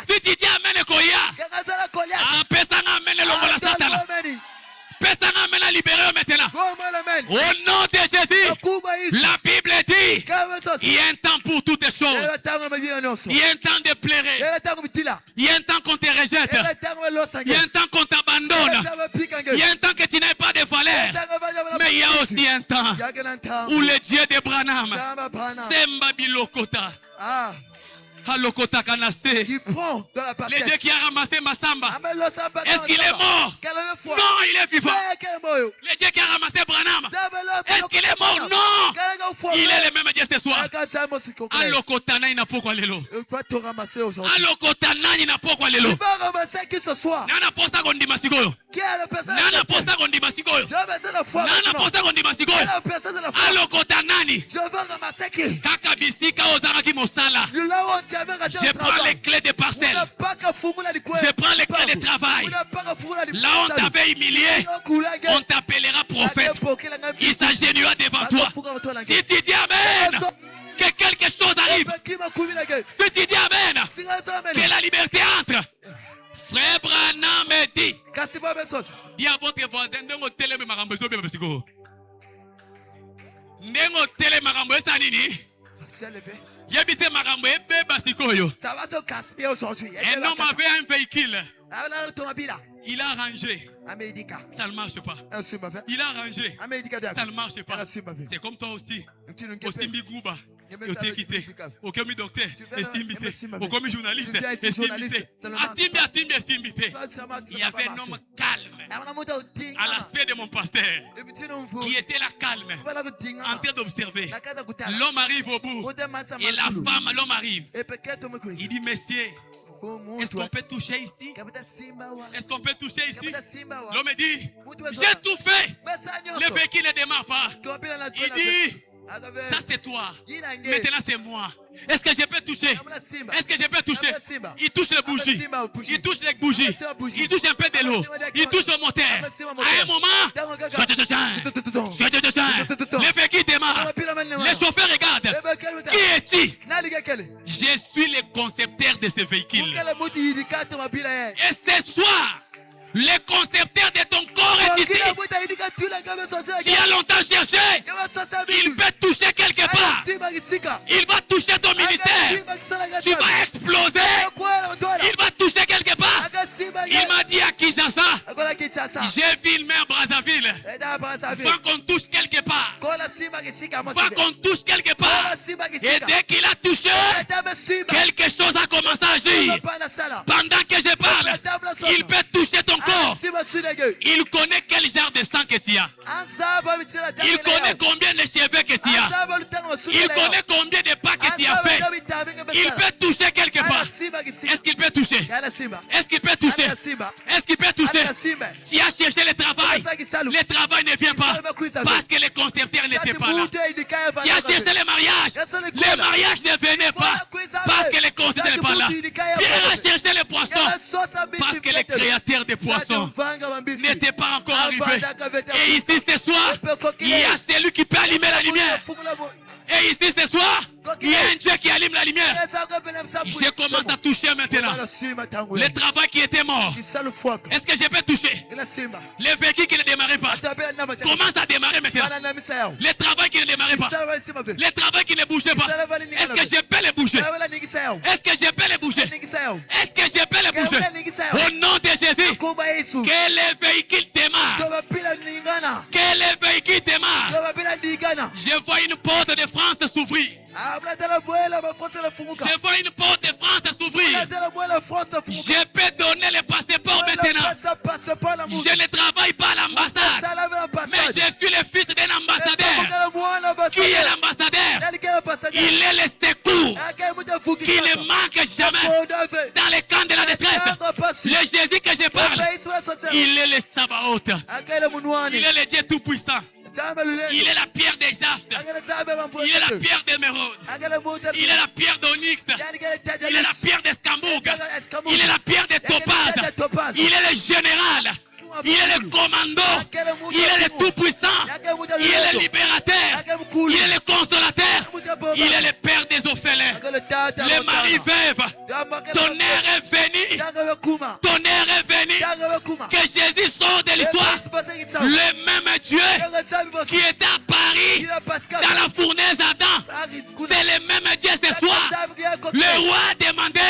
si tu dis amen le Goya, pesa amen le Longola Satana. Pesa maintenant libérer maintenant. Au nom de Jésus, la Bible dit, il y a un temps pour toutes les choses. Il y a un temps de pleurer. Il y a un temps qu'on te rejette. Il y a un temps qu'on t'abandonne. Il y a un temps que tu n'as pas de valeur. Mais il y a aussi un temps où le Dieu de Branham, Semba Bilokota, Alokota Kanase, le Dieu qui a ramassé Massamba, est-ce qu'il est mort? Non, il est vivant. Le Dieu qui a ramassé Branham, est-ce qu'il est mort? Non, il est le même Dieu ce soir. Alokota Naina pourquoi lelo? Alokota Naina pourquoi lelo? Nana posta kondi masikoyo. Nana posta kondi masikoyo. Nana posta kondi masikoyo. Alokota nani? Kaka bisika ozaraki mosala. Je prends les clés des parcelles. Je prends les clés de travail. Là on t'avait humilié, on t'appellera prophète. Il s'agenouillera devant toi. Si tu dis Amen, que quelque chose arrive. Si tu dis Amen, que la liberté entre. Frère Branham me dit, dis à votre voisin, Nengo télé marambo zo beba siko. Nengo télé marambo ça nini? Yebise marambo beba siko yo. Ça va se gaspiller aujourd'hui. Un homme avait un véhicule. Il a rangé. Ça ne marche pas. Il a rangé. Ça ne marche pas. C'est comme toi aussi. Aussi Migouba. Je t'ai quitté. Aucun docteur. Aucun journaliste. Il y avait un homme calme. À l'aspect de mon pasteur. Qui était là calme. En train d'observer. L'homme arrive au bout. Et la femme, l'homme arrive. Il dit, messieurs, est-ce qu'on peut toucher ici? Est-ce qu'on peut toucher ici? L'homme dit, j'ai tout fait. Le véhicule ne démarre pas. Il dit, ça c'est toi. Maintenant c'est moi. Est-ce que je peux toucher? Est-ce que je peux toucher? Il touche les bougies. Il touche les bougies. Il touche un peu de l'eau. Il touche le moteur. À un moment, le véhicule démarre. Les chauffeurs regardent. Qui es-tu? Je suis le concepteur de ce véhicule. Et ce soir, le concepteur de ton corps est ici. Tu as longtemps cherché. Il peut toucher quelque part. Il va toucher ton ministère. Tu vas exploser. Il va toucher quelque part. Il m'a dit à Kinshasa, j'ai filmé à Brazzaville. Va qu'on touche quelque part. Va qu'on touche quelque part. Et dès qu'il a touché, quelque chose a commencé à agir. Pendant que je parle, il peut toucher ton corps. Il connaît quel genre de sang que tu as. Il connaît combien de cheveux que tu as. Il connaît combien de pas que tu as fait. Il peut toucher quelque part. Est-ce qu'il peut toucher? Est-ce qu'il peut toucher? Est-ce qu'il peut toucher? Tu as cherché le travail. Le travail ne vient pas parce que le concepteur n'était pas là. Tu as cherché le mariage. Le mariage ne venait pas parce que le concepteur n'est pas là. Pierre a cherché le poisson parce que le créateur des poissons n'était pas encore arrivé. Et ici ce soir, il y a celui qui peut allumer la lumière. Et ici ce soir, il y a un Dieu qui allume la lumière. Je commence à toucher maintenant. Le travail qui était mort. Est-ce que je peux toucher? Le véhicule qui ne démarrait pas commence à démarrer maintenant. Le travail qui ne démarrait pas. Le travail qui ne bougeait pas. Est-ce que je peux le bouger? Est-ce que je peux le bouger? Est-ce que je peux le bouger? Au nom de Jésus, que le véhicule démarre. Que le véhicule démarre. Je vois une porte de France s'ouvrir. Je vois une porte de France s'ouvrir. Je peux donner le passeport maintenant. Je ne travaille pas à l'ambassade, mais je suis le fils d'un ambassadeur. Qui est l'ambassadeur? Il est le secours qui ne manque jamais dans les camps de la détresse. Le Jésus que je parle, il est le Sabaoth. Il est le Dieu tout-puissant. Il est la pierre des jastes. Il est la pierre d'émeraude. Il est la pierre d'onyx. Il est la pierre d'escambourg. Il est la pierre de topaz. Il est le général. Il est le commandant. Il est le tout-puissant. Il est le libérateur. Il est le consolateur. Il est le père des orphelins. Le mari veuve. Ton heure est venue. Ton heure est venue. Que Jésus sorte de l'histoire. Le même Dieu qui était à Paris dans la fournaise Adam. C'est le même Dieu ce soir. Le roi a demandé.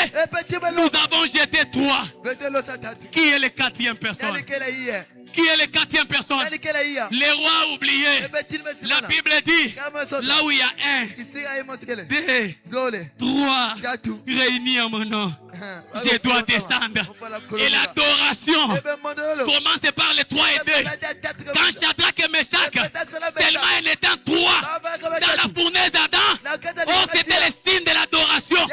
Nous avons jeté toi. Qui est le quatrième personne? Qui est le quatrième personne? Le roi a oublié. La Bible dit, là où il y a 1, 2, 3 réunis en mon nom, je dois descendre. Et l'adoration commence par les 3 et 2. Quand Shadrach et Meshach, seulement en étant 3 dans la fournaise Adam, oh, c'était le signe de l'adoration.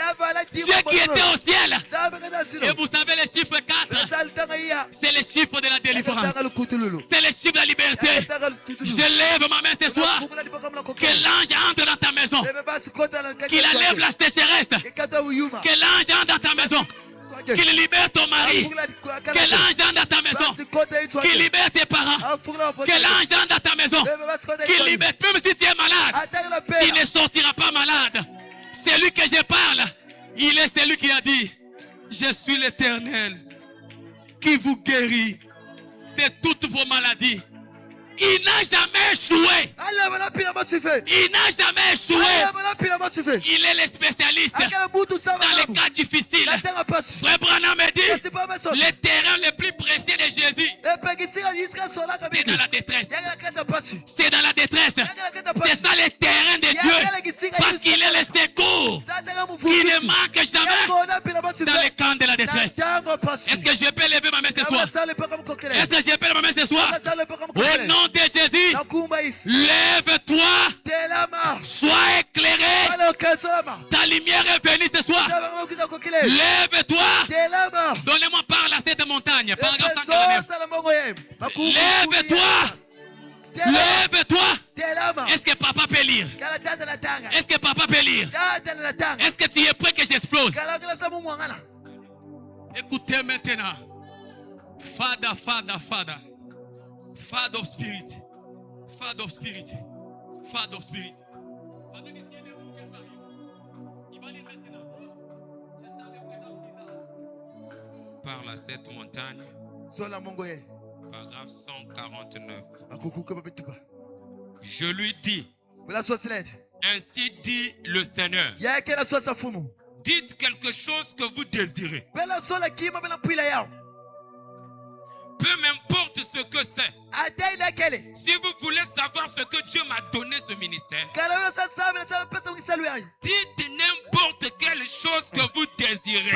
Dieu qui était au ciel. Et vous savez le chiffre 4, c'est le chiffre de la délivrance. C'est le chiffre de la liberté. Je lève ma main ce soir. Que l'ange entre dans ta maison. Qu'il enlève la sécheresse. Que l'ange entre dans ta maison. Qu'il libère ton mari. Que l'ange entre dans ta maison. Qu'il libère tes parents. Que l'ange entre dans ta maison. Qu'il libère. Même si tu es malade, tu ne sortiras pas malade. C'est lui que je parle. Il est celui qui a dit, je suis l'Éternel qui vous guérit de toutes vos maladies. Il n'a jamais échoué. Il n'a jamais échoué. Il est le spécialiste dans les cas difficiles. Frère Branham me dit, le terrain le plus précieux de Jésus, c'est dans la détresse. C'est dans la détresse. C'est ça le terrain de Dieu. Parce qu'il est le secours qui ne manque jamais dans le camp de la détresse. Est-ce que je peux lever ma main ce soir? Est-ce que je peux lever ma main ce soir? Au nom de Jésus, lève-toi, sois éclairé. Ta lumière est venue ce soir. Lève-toi. Donnez-moi parole à cette montagne. Paragraphe 149. Lève-toi. Lève-toi. Est-ce que papa peut lire? Est-ce que papa peut lire? Est-ce que tu es prêt que j'explose? Écoutez maintenant. Father, Father, Father. Father of Spirit. Father of Spirit. Father of Spirit. Parle à cette montagne. Paragraphe 149. Je lui dis, ainsi dit le Seigneur, dites quelque chose que vous désirez. Peu m'importe ce que c'est. Si vous voulez savoir ce que Dieu m'a donné ce ministère, dites n'importe quelle chose que vous désirez.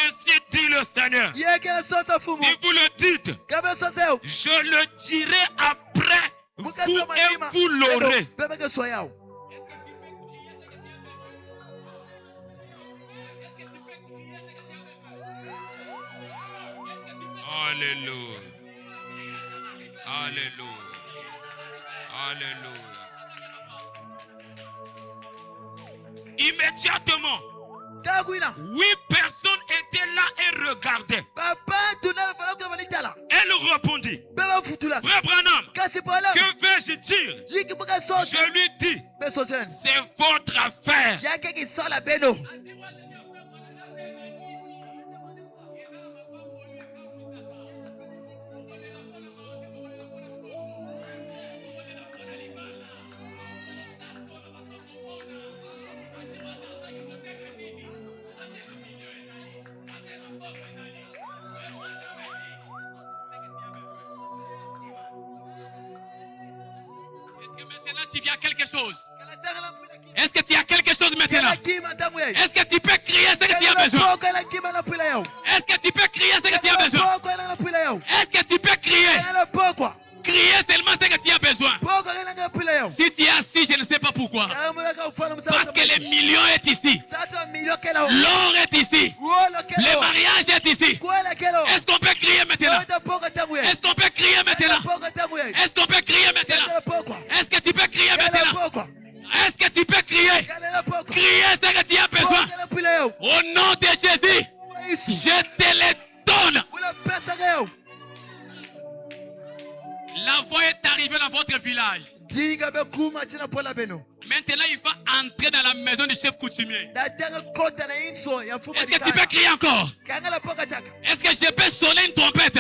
Ainsi dit le Seigneur. Si vous le dites, je le dirai après vous et vous l'aurez. Alléluia. Alléluia. Alléluia. Immédiatement, 8 personnes étaient là et regardaient. Elle répondit, Frère Branham, que vais-je dire? Je lui dis, c'est votre affaire. Maintenant tu viens quelque chose. Est-ce que tu as quelque chose maintenant? Est-ce que tu peux crier ce que tu as besoin? Est-ce que tu peux crier ce que tu as besoin? Est-ce que tu peux crier? Crier seulement ce que tu as besoin. Si tu es assis, je ne sais pas pourquoi. Parce que le million est ici. L'or est ici. Le mariage est ici. Est-ce qu'on peut crier maintenant? Est-ce qu'on peut crier maintenant? Est-ce qu'on peut crier maintenant? Est-ce que tu peux crier maintenant? tu peux crier? Crier ce que tu as besoin. Au nom de Jésus, je te le donne. La voix est arrivée dans votre village. Maintenant, il va entrer dans la maison du chef coutumier. Est-ce que tu peux crier encore? Est-ce que je peux sonner une trompette?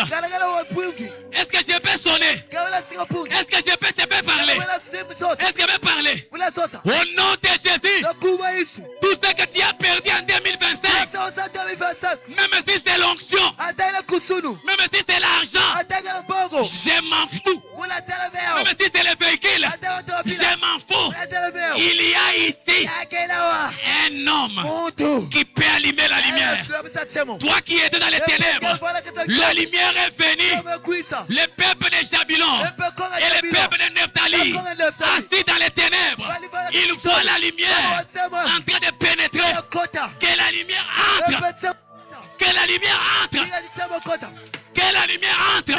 Est-ce que je peux sonner? Est-ce que je peux parler? Est-ce que je peux parler? Au nom de Jésus, tout ce que tu as perdu en 2025, même si c'est l'onction, même si c'est l'argent, je m'en fous. Même si c'est le véhicule, je m'en fous. Il y a ici un homme qui peut allumer la lumière. Toi qui étais dans les ténèbres, la lumière est venue. Le peuple de Jabilon et le peuple de Nephtali, assis dans les ténèbres, ils voient la lumière en train de pénétrer. Que la lumière entre. Que la lumière entre. Que la lumière entre.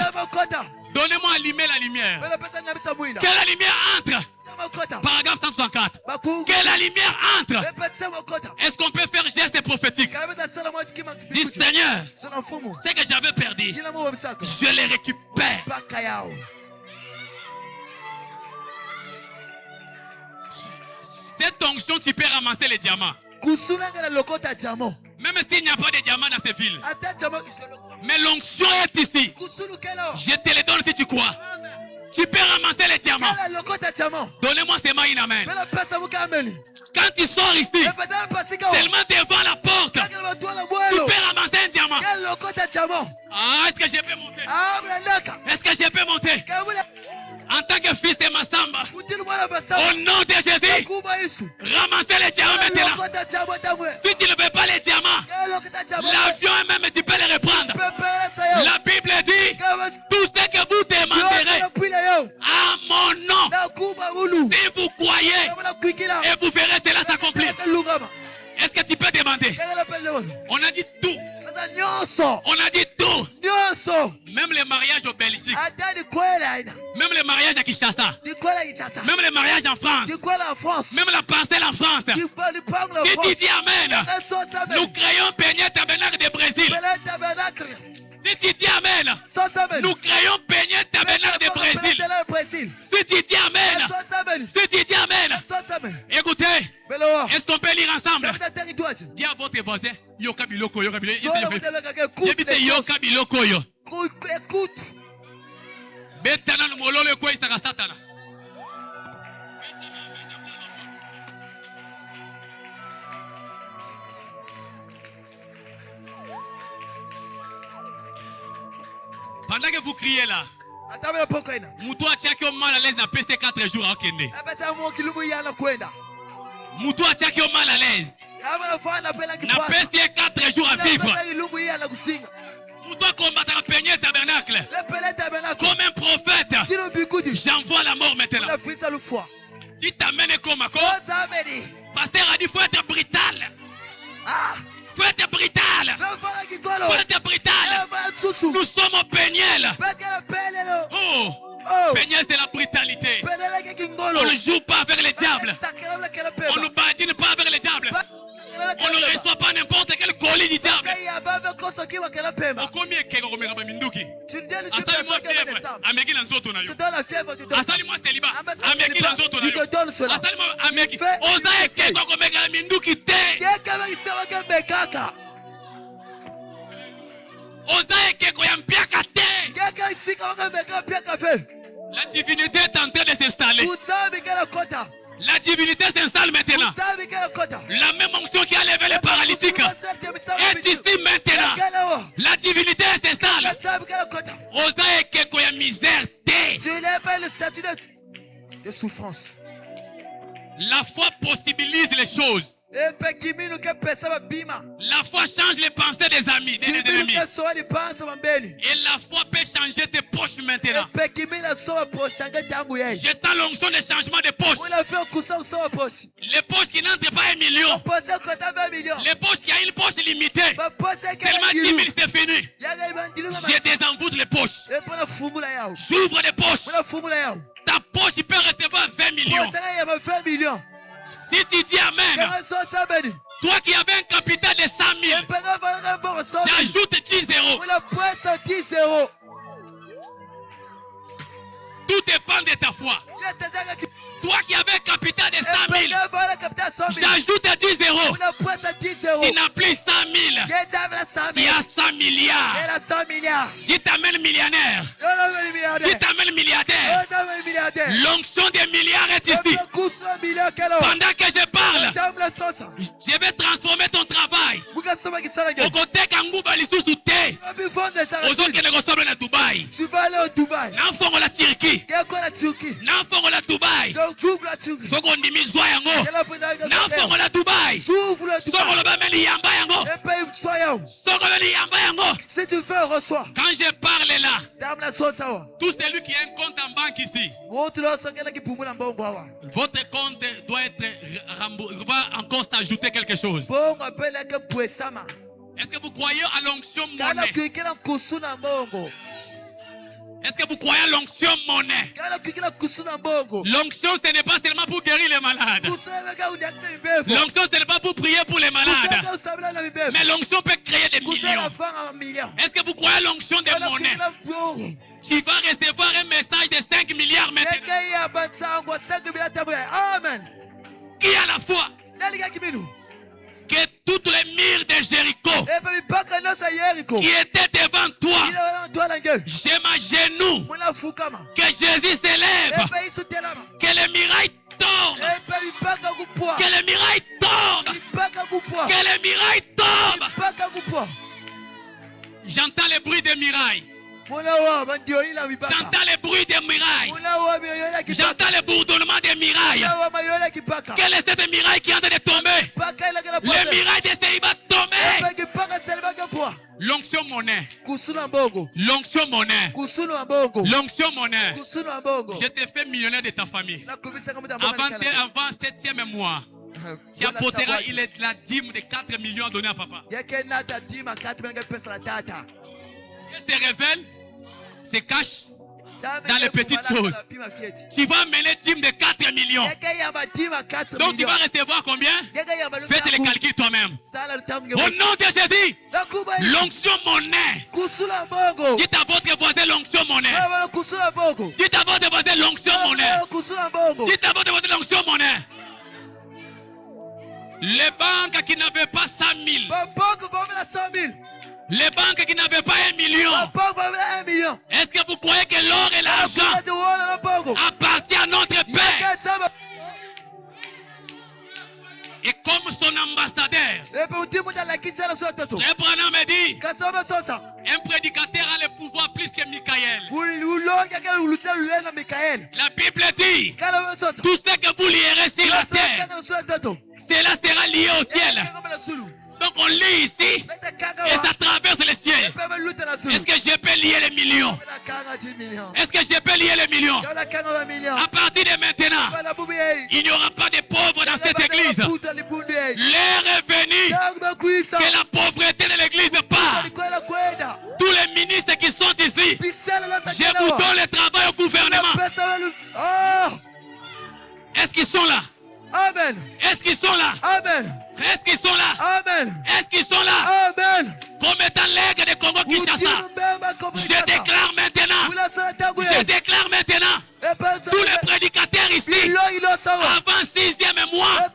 Donnez-moi allumer la lumière. Que la lumière entre. Paragraphe 164. Que la lumière entre. Est-ce qu'on peut faire geste prophétique? Dis Seigneur, ce que j'avais perdu, je les récupère. Cette onction, tu peux ramasser les diamants. Même s'il n'y a pas de diamants dans ces villes. Mais l'onction est ici. Je te les donne si tu crois. Tu peux ramasser les diamants. Donnez-moi seulement une amen. Quand tu sors ici, seulement devant la porte, tu peux ramasser un diamant. Ah, est-ce que je peux monter? Est-ce que je peux monter? En tant que fils de Massamba, au nom de Jésus, ramassez les diamants maintenant. Si tu ne veux pas les diamants, l'avion même, tu peux les reprendre. La Bible dit, tout ce que vous demanderez à mon nom, si vous croyez, et vous verrez cela s'accomplir. Est-ce que tu peux demander? On a dit tout. On a dit tout. Même les mariages au Belgique. Même les mariages à Kinshasa. Même les mariages en France. Même la parcelle en France. Si tu dis Amen, nous créons Peigné Tabernacle de Brésil. Si tu dis Amen, nous créons Peigné Tabernacle de Brésil. Si tu dis Amen, si tu dis Amen, écoutez, est-ce qu'on peut lire ensemble? Dis à votre voisin, Yoka Biloko, Yoka Biloko. Yoka Biloko. Écoute. Betana no mololo ko isaka satana. Pendant que vous criez là, Moutou a tchaki au mal à l'aise n'a PC 4 jours à Kende. Moutou a tchaki au mal à l'aise n'a PC 4 jours à vivre. Moutou a combattu à Peigné Tabernacle. Comme un prophète, j'envoie la mort maintenant. Tu t'amènes comme à quoi? Pasteur a dit, il faut être brutal. Faut être brutal. Faut être brutal. Nous sommes au Péniel. Oh, Péniel c'est la brutalité. On ne joue pas avec les diables. On ne badine pas avec les diables. On ne reçoit pas n'importe quel colis du diable. Combien de minduki? Asali-moi fièvre. Ameki lanzoto na yo. Asali-moi célibat. Ameki lanzoto na yo. Asali-moi ameki. Oza eke kwa komeka minduki te. Oza eke kwa yampiaka te. La divinité est en train de s'installer. La divinité s'installe maintenant. La même onction qui a levé les paralytiques est ici maintenant. La divinité s'installe. Osa ekeko ya misère te. Tu n'es pas le statut de souffrance. La foi possibilise les choses. La foi change les pensées des amis, des ennemis. Et la foi peut changer tes poches maintenant. Je sens l'onction de changement de poches. Les poches qui n'entrent pas 1 million. Les poches qui ont une poche limitée. Seulement 10 000 c'est fini. Je désenvoûte les poches. J'ouvre les poches. Ta poche il peut recevoir 20 millions. Si tu dis Amen, toi qui avais un capital de 100 000, j'ajoute 10 euros. Tout dépend de ta foi. Toi qui avais un capital de 100 000, j'ajoute 10 euros. Tu n'as plus 100 000. Tu as 100 milliards. Tu t'amènes millionnaire. Tu t'amènes milliardaire. L'onction des milliards est ici. Pendant que je parle, je vais transformer ton travail. Au côté Kangouba Lisusu Te. Aux autres qui ne ressemblent à Dubaï. N'enfant la Turquie. N'enfant la Dubaï. Soko ndimi zwa yango. N'enfant la Dubaï. Soko le bameli yamba yango. Soko le yamba yango. Si tu veux, reçois. Quand je parle là, tout celui qui a un compte en banque ici, votre compte doit être remboursé. Va encore s'ajouter quelque chose. Est-ce que vous croyez à l'onction monnaie? Est-ce que vous croyez à l'onction monnaie? L'onction, ce n'est pas seulement pour guérir les malades. L'onction, ce n'est pas pour prier pour les malades. Mais l'onction peut créer des millions. Est-ce que vous croyez à l'onction des monnaies? Tu vas recevoir un message de 5 milliards maintenant. Amen. Qui a la foi? Que toutes les murs de Jéricho qui étaient devant toi, je m'agenouille, que Jésus s'élève, que les murailles tombent, que les murailles tombent, que les murailles tombent. J'entends le bruit des murailles. J'entends le bruit des murailles. J'entends le bourdonnement des mirailles. Quelle est cette miraille qui est en train de tomber? Les mirailles de Séi va tomber. L'onction monnaie. L'onction monnaie. L'onction monnaie. Je t'ai fait millionnaire de ta famille. Avant 7e mois, tu apporteras la dîme de 4 millions à donner à papa. Elle se révèle, se cache dans les petites choses. Tu vas mener dîme de 4 millions. Donc tu vas recevoir combien? Faites les calculs toi-même. Au nom de Jésus, l'onction monnaie. Dites à votre voisin l'onction monnaie. Dites à votre voisin l'onction monnaie. Dites à votre voisin l'onction monnaie. Les banques qui n'avaient pas 100 000. Les banques qui n'avaient pas 1 million. Est-ce que vous croyez que l'or et l'argent appartiennent à notre Père? Et comme son ambassadeur, Frère Branham me dit, un prédicateur a le pouvoir plus que Michael. La Bible dit, tout ce que vous lierez sur la terre, cela sera lié au ciel. Donc on lit ici et ça traverse le ciel. Est-ce que je peux lier les millions? Est-ce que je peux lier les millions? À partir de maintenant, il n'y aura pas de pauvres dans cette église. L'heure est venue que la pauvreté de l'église part. Tous les ministres qui sont ici, je vous donne le travail au gouvernement. Est-ce qu'ils sont là? Amen. Est-ce qu'ils sont là? Amen. Est-ce qu'ils sont là? Amen. Est-ce qu'ils sont là? Amen. Comme étant l'aigle de Congo-Kinshasa, je déclare maintenant, tous les prédicateurs ici, avant 6e mois,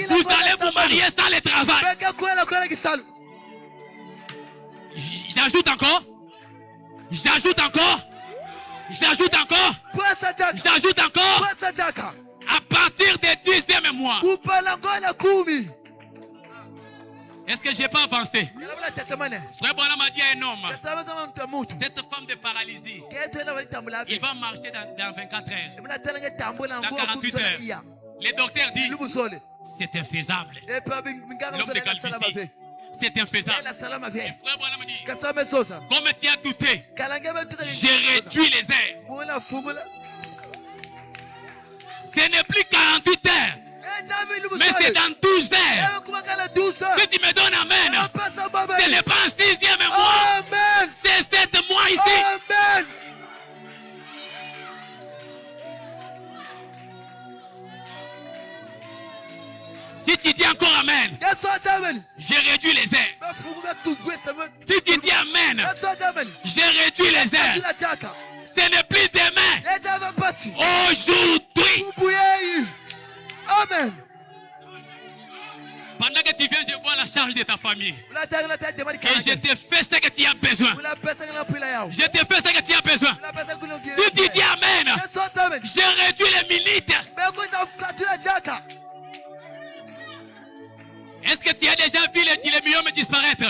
vous allez vous marier sans le travail. J'ajoute encore. J'ajoute encore. J'ajoute encore. J'ajoute encore. À partir du 10e mois. Est-ce que je n'ai pas avancé? Frère Branham a dit à un homme, cette femme de paralysie, il va marcher dans 24 heures, dans 48 heures. Le docteur dit, c'est infaisable. L'homme de Calvitie, c'est infaisable. Et frère Branham dit, comme tu as douté, j'ai réduit les heures. Ce n'est plus 48 heures, mais c'est dans 12 heures. Si tu me donnes amen, ce n'est pas un 6e mois, c'est 7 mois ici. Amen. Si tu dis encore Amen, Yesu amen. j'ai réduit les airs. Bafungula kugwe semen. Si tu dis Amen, Yesu amen. j'ai réduit les airs. Tuna chaka. Ce n'est plus demain. Eja mapasi. Aujourd'hui. Kubuyeyi. Amen. Pendant que tu viens, je vois la charge de ta famille. Ula tanga la tête de mari. Et je te fais ce que tu as besoin. Ula pesa ngala pila yao. Je te fais ce que tu as besoin. Ula pesa kulo ngi. Si tu dis Amen, Yesu amen. j'ai réduit les minutes. Bekuza tuna chaka. Est-ce que tu as déjà vu les myome disparaître?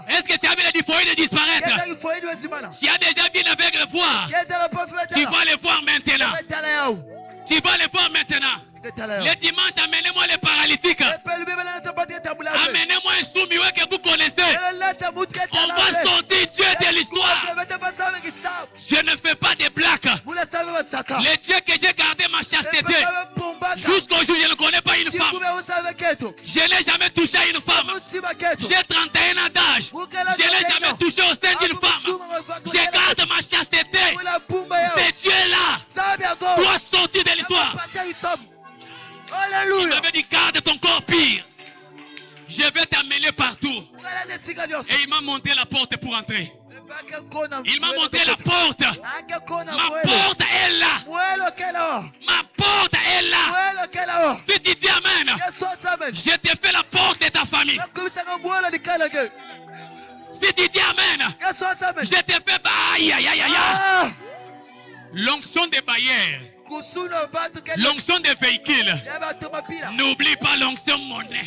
Est-ce que tu as vu les dyphoïdes disparaître? Tu as déjà vu l'aveugle voir? Tu vas les voir maintenant. Tu vas les voir maintenant. Le dimanche, amenez-moi les paralytiques. Amenez-moi un soumioué que vous connaissez. On va sortir Dieu de l'histoire. Je ne fais pas de blagues. Le Dieu que j'ai gardé ma chasteté. Jusqu'au jour, je ne connais pas une femme. Je n'ai jamais touché à une femme. J'ai 31 ans d'âge. Je n'ai jamais touché au sein d'une femme. Je garde ma chasteté. C'est Dieu-là doit sortir de l'histoire. Il m'avait dit, garde ton corps pire. Je vais t'amener partout. Et il m'a montré la porte pour entrer. Il m'a montré la porte. Ma porte est là. Ma porte est là. Si tu dis Amen, je te fais la porte de ta famille. Si tu dis Amen, je te fais aïe aïe aïe aïe. L'onction des barrières. L'onction des véhicules. N'oublie pas l'onction monnaie.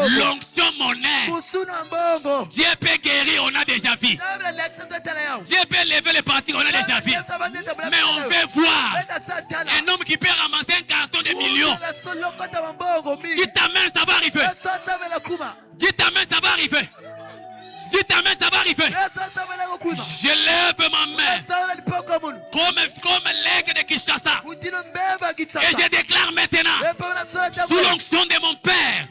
L'onction monnaie. Dieu peut guérir, on a déjà vu. Dieu peut lever les parties, on a déjà vu. Mais on veut voir un homme qui peut ramasser un carton de millions. Dis ta main, ça va arriver. Dis ta main, ça va arriver. Dis ta main, ça va arriver. Je lève ma main comme l'aigle de Kinshasa. Et je déclare maintenant, sous l'onction de mon Père,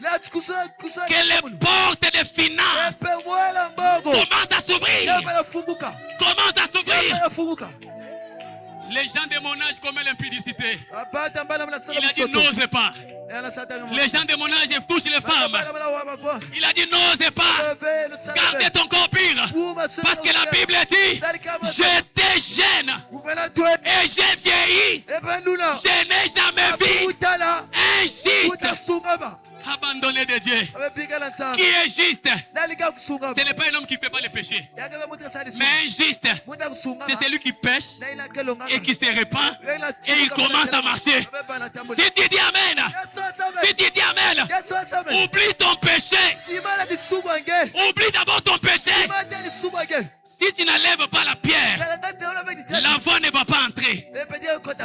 que les portes de finances commencent à s'ouvrir. Commencent à s'ouvrir. Les gens de mon âge commettent l'impudicité. Il a dit n'ose pas. Les gens de mon âge touchent les femmes. Il a dit n'ose pas. Gardez ton corps pire. Parce que la Bible dit, j'étais jeune et j'ai vieilli. Je n'ai jamais vu un juste abandonné de Dieu. Qui est juste? Ce n'est pas un homme qui ne fait pas le péché. Mais un juste, c'est celui qui pêche et qui se répand et il commence à marcher. Si tu dis Amen, si tu dis Amen, oublie ton péché. Oublie d'abord ton péché. Si tu n'enlèves pas la pierre, l'enfant ne va pas entrer.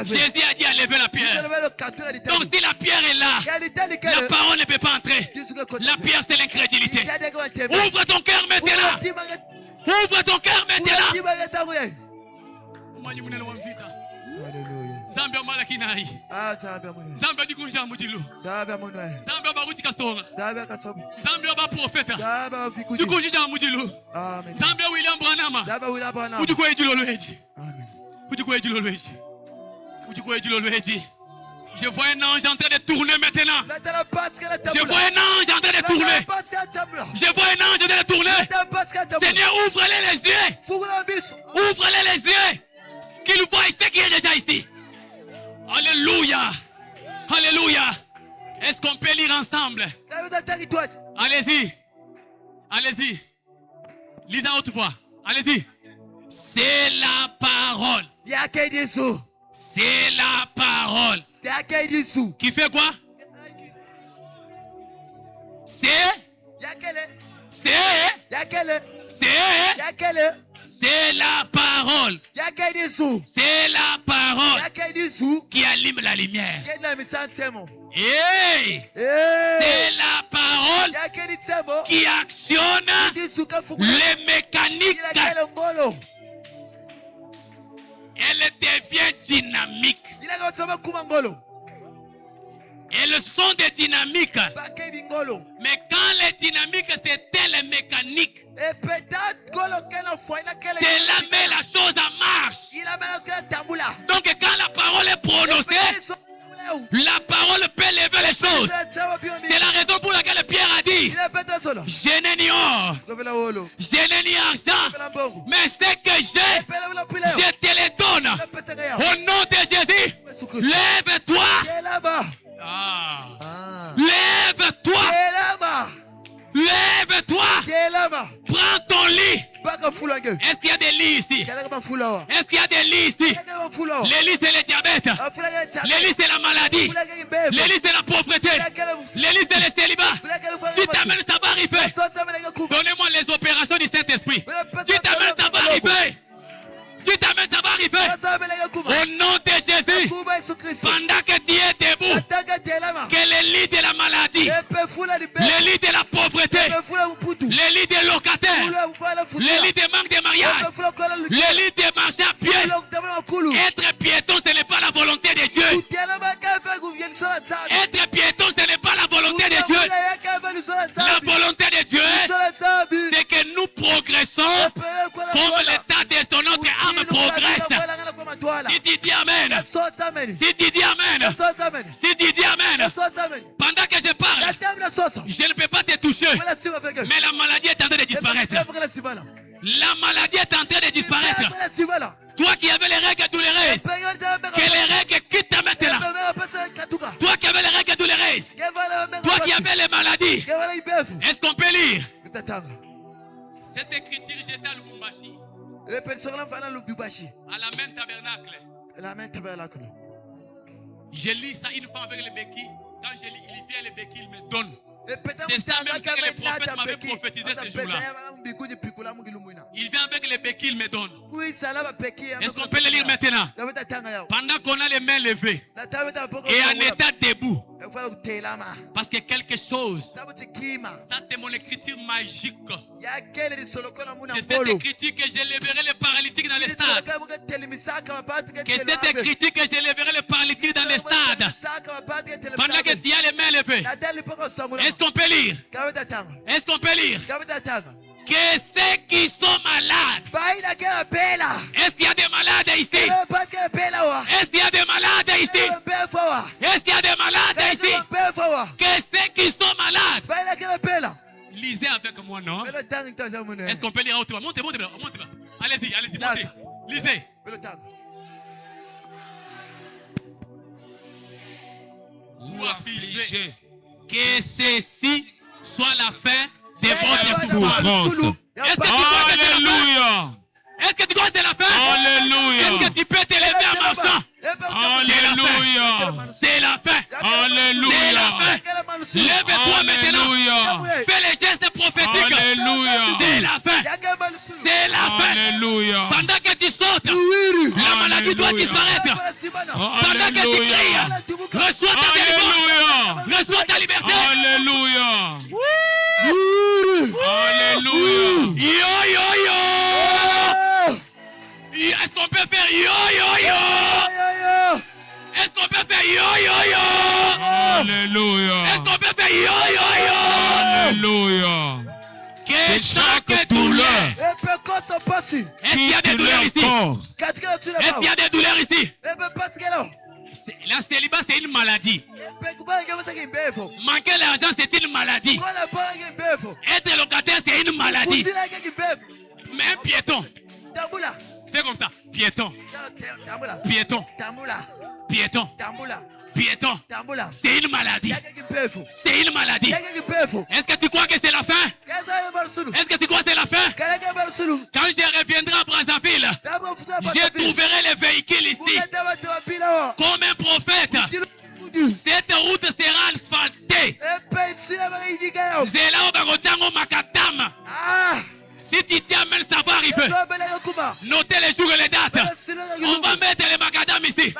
Jésus a dit à lever la pierre. Donc si la pierre est là, la parole ne peut pas entrer. La pierre, c'est l'incrédulité. Ouvre ton cœur maintenant. Ouvre ton cœur maintenant. Zambia malakinai. Zambia dikunja mudilo. Zambia baruti kasonga. Zambia ba profeta. Dikunja mudilo. Zambia William Branham. Udiko ejilo loeji. Udiko ejilo loeji. Udiko ejilo loeji. Je vois un ange en train de tourner maintenant. Je vois un ange en train de tourner. Je vois un ange en train de tourner. Seigneur, ouvre-les les yeux. Ouvre-les les yeux. Qu'il voit ce qui est déjà ici. Alléluia. Alléluia. Est-ce qu'on peut lire ensemble? Allez-y. Allez-y. Lisez à haute voix. Allez-y. C'est la parole. C'est la parole. Qui fait quoi? C'est la parole. C'est la parole qui allume la lumière. Hey! C'est la parole qui actionne les mécaniques. Elle devient dynamique. Elles sont des dynamiques. Mais quand les dynamiques c'était les mécaniques, c'est là mais la chose en marche. Donc quand la parole est prononcée, La parole peut lever les choses. C'est la raison pour laquelle Pierre a dit, je n'ai ni or, je n'ai ni argent, mais ce que j'ai, je te le donne. Au nom de Jésus, lève-toi. Lève-toi. Lève-toi. Prends ton lit. Est-ce qu'il y a des lits ici? Est-ce qu'il y a des lits ici? Les lits c'est le diabète. Les lits c'est la maladie. Les lits c'est la pauvreté. Les lits c'est le célibat. Tu t'amènes, ça va arriver. Donnez-moi les opérations du Saint-Esprit. Tu t'amènes, ça va arriver. Tu t'amènes, ça va arriver. Au nom de Jésus, pendant que tu es debout, que les lits de la maladie, les lits de la pauvreté, les lits des locataires, les lits de manque de mariage, les lits de marcher à pied, être piéton, ce n'est pas la volonté de Dieu. Être piéton, ce n'est pas la volonté de Dieu. La volonté de Dieu, c'est que nous progressons comme l'état de notre âme progresse. Si tu dis Amen, si tu dis Amen, si tu dis Amen, pendant que je parle, je ne peux pas te toucher, mais la maladie est en train de disparaître. La maladie est en train de disparaître. Toi qui avais les règles douloureuses, que les règles quittent maintenant. Toi qui avais les règles douloureuses, toi qui avais les maladies, est-ce qu'on peut lire cette écriture? J'étais à Lubumbashi, à la main tabernacle. Je lis ça une fois avec les béquilles. Quand je lis, il vient les béquilles, il me donne. C'est ça même ce que les prophètes m'avaient prophétisé ce jour-là. Il vient avec les béquilles, il me donne. Est-ce qu'on peut le lire maintenant? Pendant qu'on a les mains levées et en état debout. Parce que quelque chose, ça c'est mon écriture magique. C'est cette écriture que je lèverai les paralytiques dans les stades. Que cette écriture que je lèverai les paralytiques dans les stades. Pendant que tu as les mains levées. Est-ce qu'on peut lire? Est-ce qu'on peut lire? Que ceux qui sont malades. Est-ce qu'il y a des malades ici? Est-ce qu'il y a des malades ici? Est-ce qu'il y a des malades ici? Que ceux qui sont malades. Lisez avec moi, non? Est-ce qu'on peut lire autrement? Montez. Allez-y, montez. Lisez. Ou afficher que ceci soit la fin de votre souffrance. Alléluia. Est-ce que tu crois que c'est la fin? Alléluia. Est-ce que tu peux te lever en marchant? Alléluia. C'est la fin. Alléluia. Lève-toi maintenant. Fais les gestes prophétiques. Alléluia. C'est la fin. C'est la fin. Alléluia. Pendant que tu sautes, la maladie doit disparaître. Pendant que tu cries, reçois ta délivrance. Reçois ta liberté. Alléluia. Alléluia. Yo, yo, yo. Est-ce qu'on peut faire yo, yo, yo? Est-ce qu'on peut faire yo, yo, yo? Alléluia. Est-ce qu'on peut faire yo, yo, yo? Alléluia. Que chaque douleur. Est-ce qu'il y a des douleurs ici? Est-ce qu'il y a des douleurs ici? La célibat, c'est une maladie. Manquer l'argent, c'est une maladie. Être locataire, c'est une maladie. Mais un piéton. Fais comme ça. Piéton. Piéton. Piéton. Piéton. C'est une maladie. C'est une maladie. Est-ce que tu crois que c'est la fin? Est-ce que tu crois que c'est la fin? Quand je reviendrai à Brazzaville, je trouverai les véhicules ici. Comme un prophète. Cette route sera asphaltée. C'est là où Bagotiango Makatama. Si tu t'y amènes, ça va arriver. Notez les jours et les dates. On va mettre les macadam ici.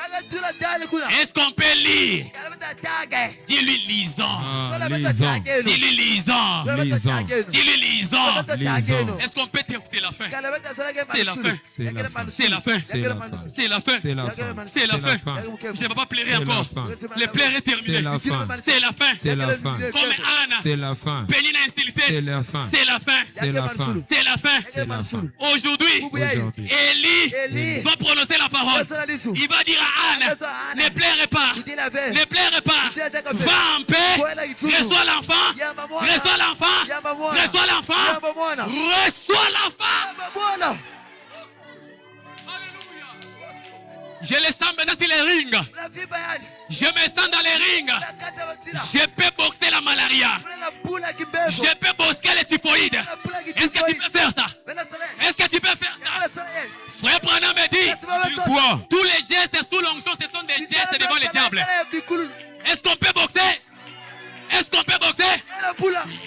Est-ce qu'on peut lire? Dis-lui lisant. Dis-lui lisant. Dis-lui lisant. Est-ce qu'on peut dire que c'est la fin? C'est la fin. C'est la fin. C'est la fin. C'est la fin. Je ne vais pas pleurer encore. Le pleurs est terminé. C'est la fin. Comme Anna. Pénine insultée. C'est la fin. C'est la fin. C'est la fin. Aujourd'hui, Élie va prononcer la parole. Il va vas dire à Anne, ne pleure pas. Ne pleure pas. Va en paix. Reçois l'enfant. Reçois l'enfant. Reçois l'enfant. Reçois l'enfant. Je le sens maintenant sur les rings. Je me sens dans les rings. Je peux boxer la malaria. Je peux boxer les typhoïdes. Est-ce que tu peux faire ça? Est-ce que tu peux faire ça? Frère Branham me dit, Quoi? tous les gestes sous l'onction, ce sont des gestes devant le diable. Est-ce qu'on peut boxer? Est-ce qu'on peut boxer?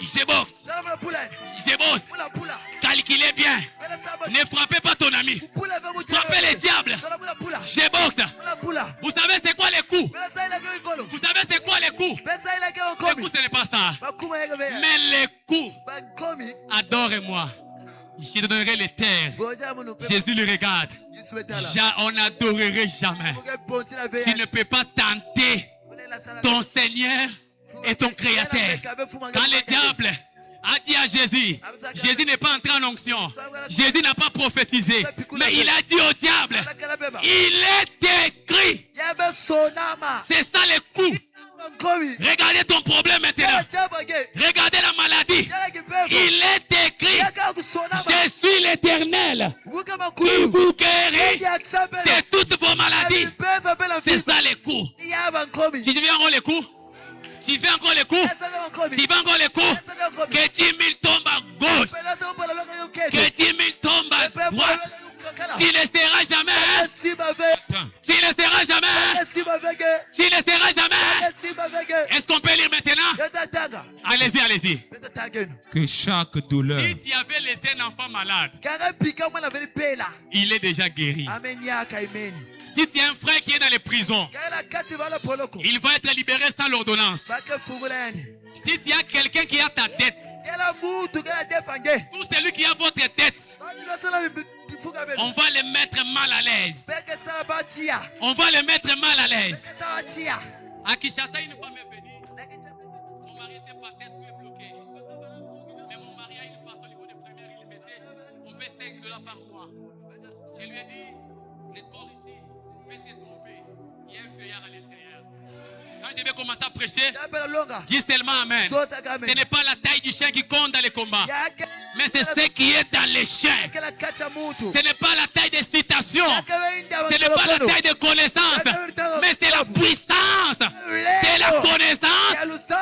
Je boxe. Je boxe. Calculez bien. Ne frappez pas ton ami. Frappez les diables. Je boxe. Vous savez c'est quoi les coups? Vous savez c'est quoi les coups? Les coups ce n'est pas ça. Mais les coups, adore-moi. Je te donnerai les terres. Jésus le regarde. On n'adorerait jamais. Tu ne peux pas tenter ton Seigneur et ton Créateur. Quand le diable a dit à Jésus, Jésus n'est pas entré en onction. Jésus n'a pas prophétisé. Mais il a dit au diable, il est écrit. C'est ça les coups. Regardez ton problème maintenant. Regardez la maladie. Il est écrit, je suis l'Éternel qui vous guérit de toutes vos maladies. C'est ça les coups. Si tu veux encore les coups, tu fais encore les coups, tu fais encore les coups, que 10 000 tombent à gauche, que 10 000 tombent à droite. Tu ne seras jamais. Tu ne seras jamais. Tu ne seras jamais. Est-ce qu'on peut lire maintenant? Allez-y, allez-y. Que chaque douleur. Si tu avais laissé un enfant malade, il est déjà guéri. Si tu as un frère qui est dans les prisons, il va être libéré sans l'ordonnance. Si tu as quelqu'un qui a ta dette, tout celui qui a votre dette, on va le mettre mal à l'aise. On va le mettre mal à l'aise. À Kinshasa, une femme est venue. Mon mari était pasteur, tout est bloqué. Mais mon mari a une passe au niveau des premières, il mettait, on paie $5 par mois. Je lui ai dit, le corps ici, peut te tromper. Il y a un vieillard à l'intérieur. Quand je vais commencer à prêcher, dis seulement Amen. Ce n'est pas la taille du chien qui compte dans les combats, mais c'est ce qui est dans les chiens. Ce n'est pas la taille des citations, ce n'est pas la taille de connaissances, mais c'est la puissance de la connaissance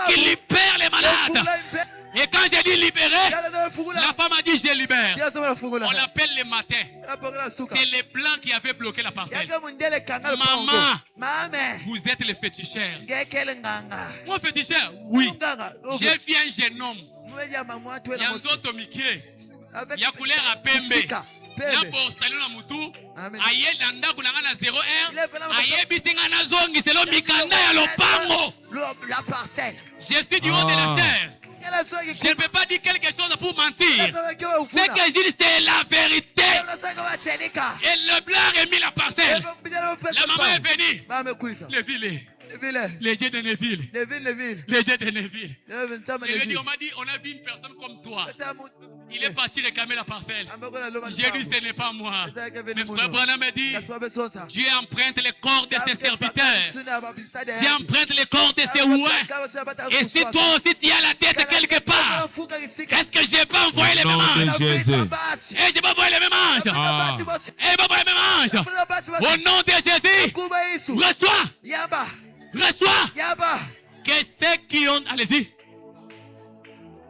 qui libère les malades. Et quand j'ai dit libérer, la femme a dit je libère. On l'appelle le matin. C'est les blancs qui avaient bloqué la parcelle. Maman, vous êtes le féticheur. Moi féticheur? Oui. J'ai vu un jeune homme. Il y a un autre Mickey. Il y a couleur à Pembe. Na bostali na mutu aye nanda kunanga na 0R aye bisinga na zongi selo mikanda ya lopango. La parcelle. Je suis du haut de la chair. Je ne peux pas dire quelque chose pour mentir. Ce que je dis, c'est la vérité. Et le blanc a mis la parcelle. La maman est venue. Les dieux de Neville. Les dieux de Neville. Je lui ai dit, on m'a dit, on a vu une personne comme toi. Il est parti réclamer la parcelle. J'ai dit, ce n'est pas moi. Mais frère Branham m'a dit, Dieu emprunte les corps de ses serviteurs. Dieu emprunte les corps de ses ouins. Et si toi aussi tu as la tête quelque part, est-ce que je n'ai pas envoyé les mêmes anges? Et je n'ai pas envoyé les mêmes anges. Et pas envoyé les mêmes anges. Au nom de Jésus, reçois. Reçois. Que ceux qui ont... Allez-y.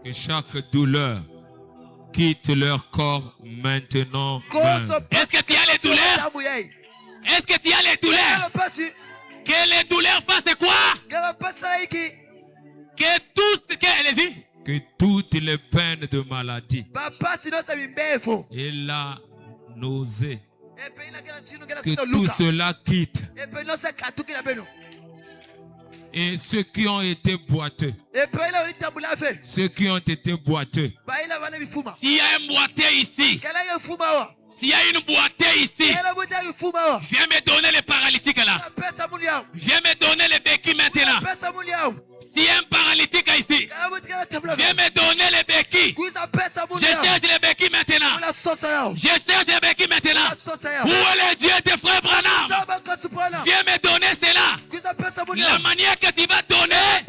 Que chaque douleur quitte leur corps maintenant. Est-ce que tu as les douleurs? Est-ce que tu as les douleurs? Que les douleurs fassent quoi? Que tout ce que... Allez-y. Que toutes les peines de maladie et la nausée, que tout cela quitte. Et ceux qui ont été boiteux, ceux qui ont été boiteux, s'il y a un boiteux ici, s'il y a une boiteux ici, viens me donner les paralytiques là. Viens me donner les béquilles maintenant. S'il y a un paralytique ici, viens me donner les béquilles. Je cherche les béquilles maintenant. Je cherche les béquilles maintenant. Où est le Dieu de frère Branham? Viens me donner cela. La manière que tu vas donner,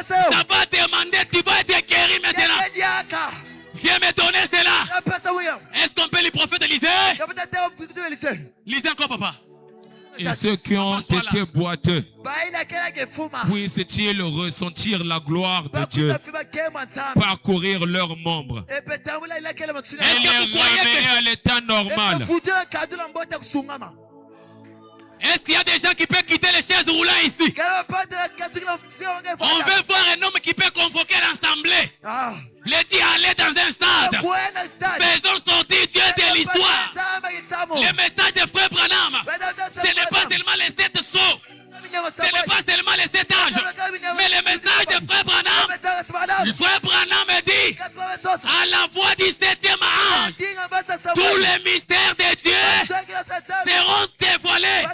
ça va demander, tu vas être guéri maintenant. Viens me donner cela. Est-ce qu'on peut les prophètes liser? Lisez encore, papa. Et ceux qui ont été boiteux puissent-ils ressentir la gloire de Dieu, parcourir leurs membres et les ramener à l'état normal. Est-ce qu'il y a des gens qui peuvent quitter les chaises roulantes ici? On veut voir un homme qui peut convoquer l'assemblée. Les dire aller dans un stade. Faisons sortir Dieu de l'histoire. Le message de Frère Branham, ce n'est pas seulement les 7 sauts. Ce n'est pas seulement les 7 âges. Mais le message de Frère Branham, Frère Branham dit, à la voix du 7e ange, tous les mystères de Dieu seront dévoilés.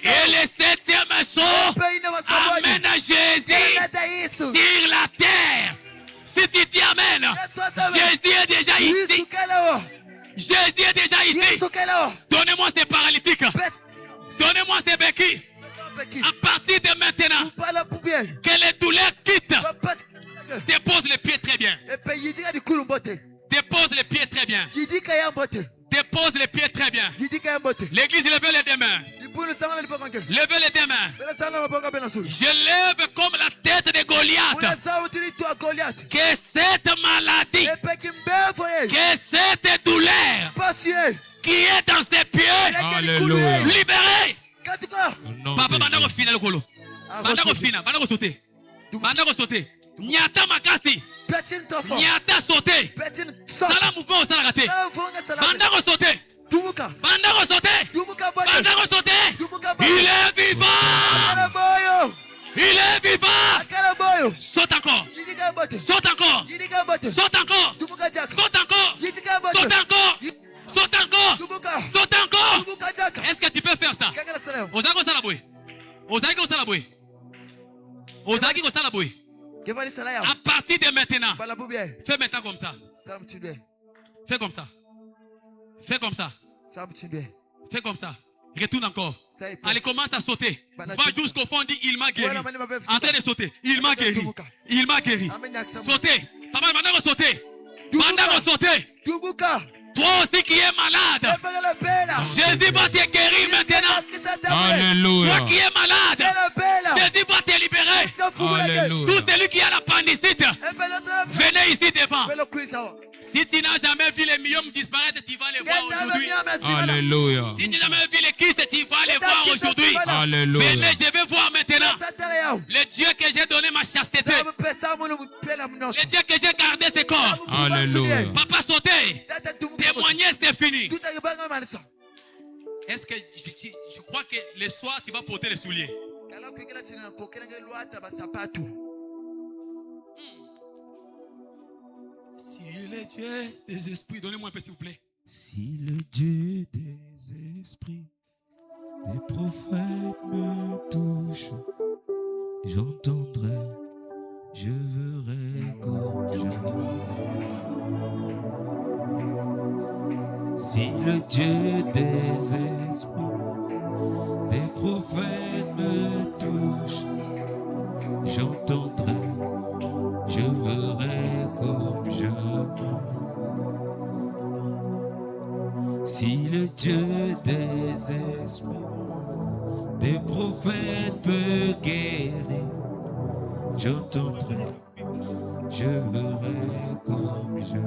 Et le 7e saut amène Jésus sur la terre. Si tu dis Amen, Jésus est déjà ici. Jésus est déjà ici. Donnez-moi ces paralytiques. Donnez-moi ces béquilles. À partir de maintenant, que les douleurs quittent. Dépose les pieds très bien. Dépose les pieds très bien. Dépose les pieds très bien. L'église, levez les deux mains. Levez les deux mains. Je lève comme la tête de Goliath. Que cette maladie, que cette douleur qui est dans ses pieds, Alléluia. libérée. Papa, bandako fina lokolo. Bandako fina, bandako sauter. Bandako sauter. Nyata makasi. Nyata sauter. Sala mouvement au sala raté. Bandako sauter. Bandako sauter. Bandako sauter. Il est vivant. Il est vivant. Saute encore. Saute encore. Saute encore. Saute encore. Saute encore. Saute encore. Saute encore. Est-ce que tu peux faire ça? Ozaki Salaboué. Ozaki Salaboué. Ozaki Salaboué. À partir de maintenant, fais maintenant comme ça. Fais comme ça. Fais comme ça. Fais comme ça. Retourne encore. Allez, commence à sauter. Va jusqu'au fond, dit il m'a guéri. En train de sauter. Il m'a guéri. Il m'a guéri. Sautez. Papa, maintenant sauter. Maintenant sauter. Toi aussi qui es malade, Jésus va te guérir maintenant. Alléluia. Toi qui es malade, Jésus va te libérer. Alléluia. Tout celui qui a l'appendicite, venez ici devant. Si tu n'as jamais vu les myopes disparaître, tu vas les voir aujourd'hui. Alléluia. Si tu n'as jamais vu les kystes, tu vas les voir aujourd'hui. Alléluia. Venez, je vais voir maintenant. Le Dieu que j'ai donné ma chasteté. Le Dieu que j'ai gardé ses corps. Alléluia. Papa sauté. Témoigner, c'est fini. Est-ce que je crois que le soir, tu vas porter les souliers? Si le Dieu des esprits, donnez-moi un peu s'il vous plaît. Si le Dieu des esprits, des prophètes me touche, j'entendrai, je verrai comme je vois. Si le Dieu des esprits, des prophètes me touche, j'entendrai, je verrai comme je vois. Si le Dieu des esprits, des prophètes peut guérir, j'entendrai, je verrai comme je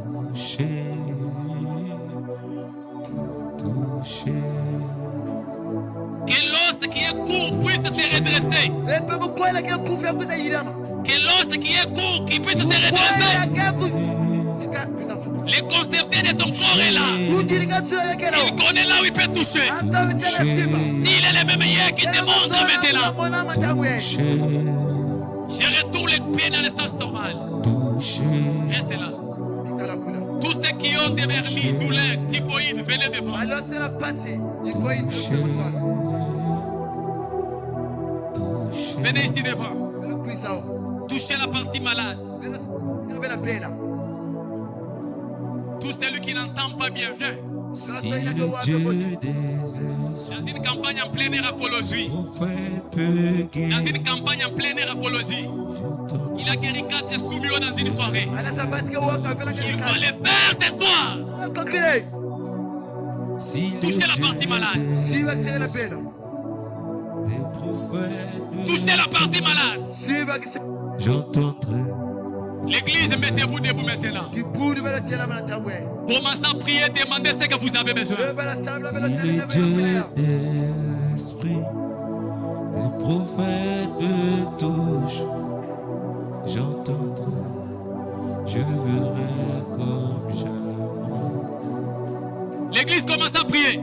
toucher. Que l'os qui est court puisse se redresser. Que l'os qui est court qui puisse se redresser. Le concerté de ton corps est là. Il connaît là où il peut toucher. S'il est le même hier qui se montre maintenant. Je retourne les pieds dans le sens normal. Reste là. Tous ceux qui ont des vernis, douleurs, typhoïdes, venez devant. Venez ici devant. Touchez la partie malade. Tout celui qui n'entend pas bien, viens. Si le Dieu des Dans une campagne en plein air à Colosie. prophètes Dans une campagne en plein air à Colosie. Il a guéri 4 soumis dans une soirée. Il va le faire ce soir. Touchez la partie malade. les prophètes, Touchez la partie malade. j'entendrai. L'église, mettez-vous debout maintenant. Commencez à prier, demandez ce que vous avez besoin. Si le Dieu d'esprit, les prophètes touchent, j'entendrai, je verrai comme jamais. L'église commence à prier.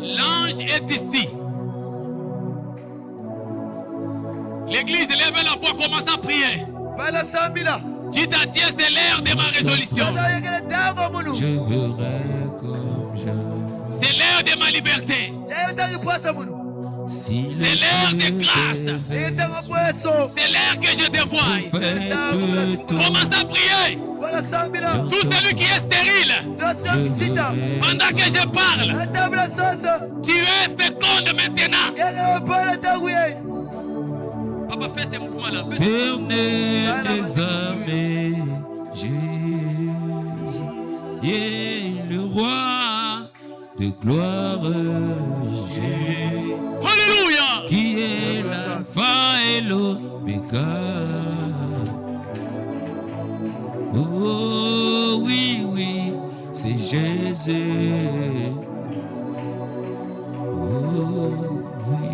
L'ange est ici. L'église lève la voix, commence à prier. Dites à Dieu, c'est l'heure de ma résolution. Je verrai comme jamais. C'est l'heure de ma liberté. Si C'est l'heure de grâce. C'est l'heure que je te vois. Commence à prier. Tout celui qui est stérile, pendant que je parle, tu es féconde maintenant. Papa, fais ces mouvements-là. Éternel des armées, Jésus, le roi de gloire, Alléluia. qui est l'alpha et l'oméga. Oh oui, oui, c'est Jésus. Oh oui,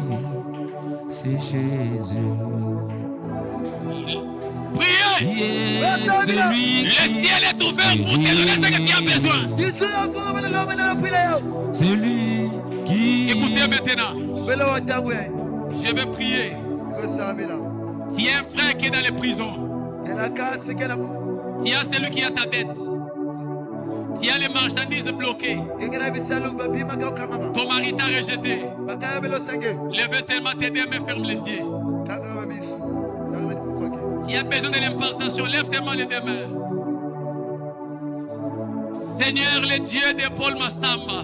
c'est Jésus. Priez. Celui Le ciel est ouvert pour te donner ce que tu as besoin. Celui qui... Écoutez maintenant. Je vais prier. Tu as un frère qui est dans les prisons. Tu as celui qui a ta dette. Tu as les marchandises bloquées. Ton mari t'a rejeté. Lève seulement tes deux mains, ferme les yeux. Tu as besoin de l'impartation. Lève seulement les deux mains. Seigneur, le Dieu de Paul Massamba.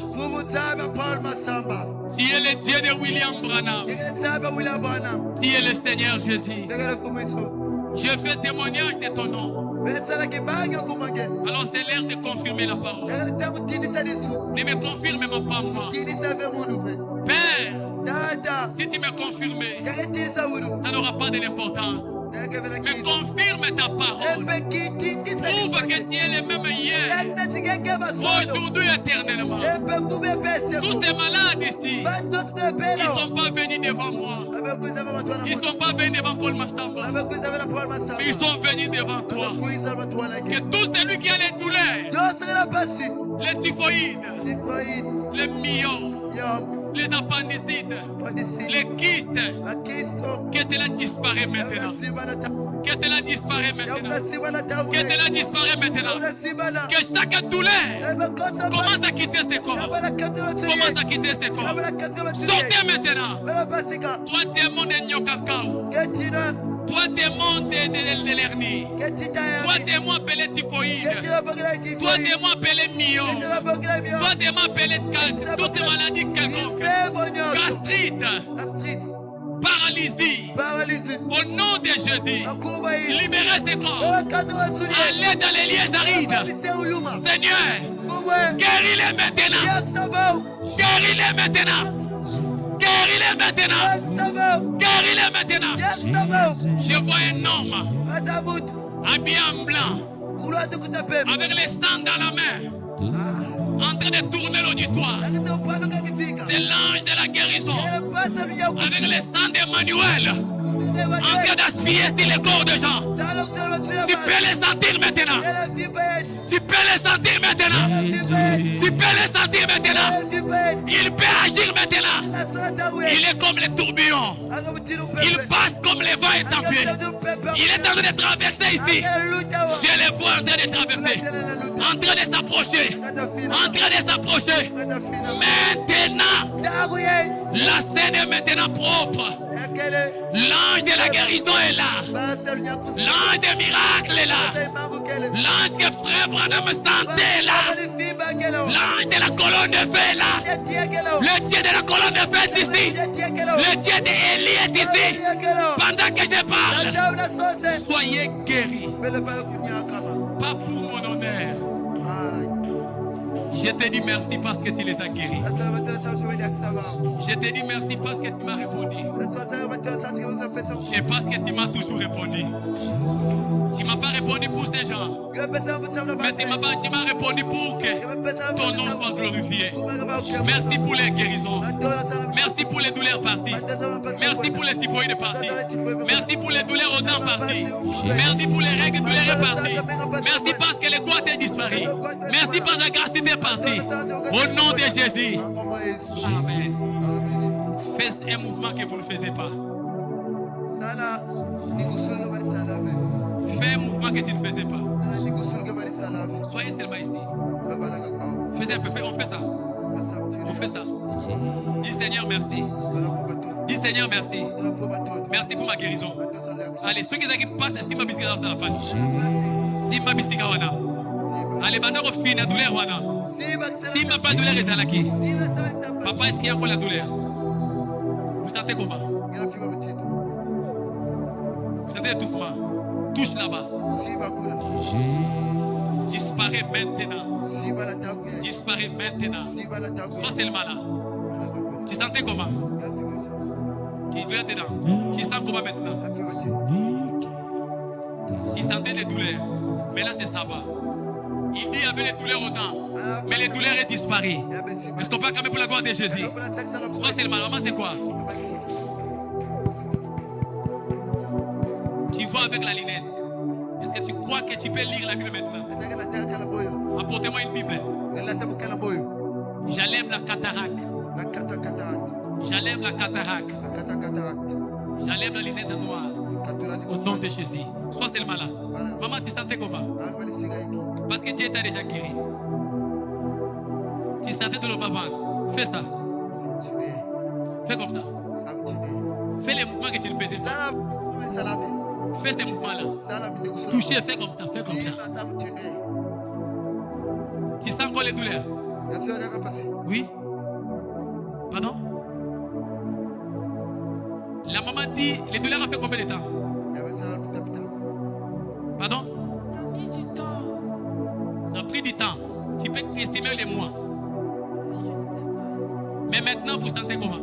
Tu es le Dieu de William Branham. Tu es le Seigneur Jésus. Je fais témoignage de ton nom. Alors c'est l'heure de confirmer la parole. Ne me confirme pas moi. Père, si tu me confirmes, ça n'aura pas de l'importance. Mais confirme ta parole. Prouve que tu es le même hier, aujourd'hui éternellement. Tous ces malades ici, ils ne sont pas venus devant moi. Ils ne sont pas venus devant Paul Massamba. Mais ils sont venus devant toi. Que tout celui qui a les douleurs, les typhoïdes, les myopes, les appendicites, les kystes, que cela disparaît maintenant. Que cela disparaît maintenant. Que cela disparaît maintenant. Que chaque douleur commence à quitter ses corps. Commence à quitter ses corps. Sortez maintenant. Toi, démon de Nyokakao. Toi, démon de l'hernie. Toi, démon appelé typhoïde. Toi, démon appelé myo. Toi, démon appelé toute maladie quelconque. Gastrite. Paralysie. Au nom de Jésus. Libérez ces corps. Allez dans les lieux arides. Seigneur, guéris-les maintenant. Guéris-les maintenant. Guéris-les maintenant. Guéris-les maintenant. Je vois un homme habillé en blanc, avec les sangs dans la main, en train de tourner l'auditoire. C'est l'ange de la guérison, avec les sangs d'Emmanuel. en train d'aspiller sur les corps de gens. Tu peux les sentir maintenant. Tu peux les sentir maintenant. Tu peux les sentir maintenant. Il peut agir maintenant. Il est comme les tourbillons. Il passe comme les vents étampés. Il est en train de traverser ici. Je les vois en train de traverser. En train de s'approcher. En train de s'approcher. Maintenant, la scène est maintenant propre. L'ange de la guérison est là. L'ange des miracles est là. L'ange que frère Branham sentait est là. L'ange de la colonne de feu est là. Le Dieu de la colonne de feu est ici. Le Dieu d'Élie est ici. Pendant que je parle, soyez guéris. Pas pour mon honneur. Je te dis merci parce que tu les as guéris. Je te dis merci parce que tu m'as répondu. Et parce que tu m'as toujours répondu. Tu ne m'as pas répondu pour ces gens. Mais tu m'as répondu pour que ton nom soit glorifié. Merci pour les guérisons. Merci pour les douleurs parties. Merci pour les typhoïdes parties. Merci pour les douleurs aux dents parties. Merci pour les règles douleurs parties. Merci parce que les goûts est disparu. Merci parce que la grâce était partie. Au nom de Jésus. Amen. Faites un mouvement que vous ne faisiez pas. Fais un mouvement que tu ne faisais pas. Soyez seulement ici. Faisez un peu. On fait ça. On fait ça. Dis Seigneur merci. Dis Seigneur merci. Merci pour ma guérison. Allez, ceux qui passent, si ma biscuit dans la passe. Si ma biscuit wana. Allez, maintenant on finit la douleur wana. Si ma pas douleur est là qui. Papa, est-ce qu'il y a encore la douleur? Vous sentez comment? Vous sentez l'étouffement? Touche là-bas. Disparaît maintenant. Disparaît maintenant. Sois seulement là. Tu sentais comment? Tu dois dedans. Tu sens comment maintenant? Tu sentais des douleurs. Mais là, c'est ça va. Il dit qu'il y avait les douleurs aux dents. Mais les douleurs sont disparues. Est-ce qu'on peut acclamer pour la gloire de Jésus? Sois seulement. Maman, c'est quoi? Tu vois avec la lunette. Est-ce que tu crois que tu peux lire la Bible maintenant? Apportez-moi une Bible. J'enlève la cataracte. J'enlève la cataracte. J'enlève la lunette noire. Au nom de Jésus. Sois seulement là. Maman, tu sentais comment? Parce que Dieu t'a déjà guéri. Tu sentais de le bas-ventre. Fais ça. Fais comme ça. Fais les mouvements que tu ne faisais pas. Fais ces mouvements-là. Touchez, fais comme ça. Fais comme ça. Tu sens encore les douleurs? Oui. Pardon? La maman dit, les douleurs ont fait combien de temps? Pardon? Ça a pris du temps. Tu peux estimer les mois. Mais maintenant, vous sentez comment?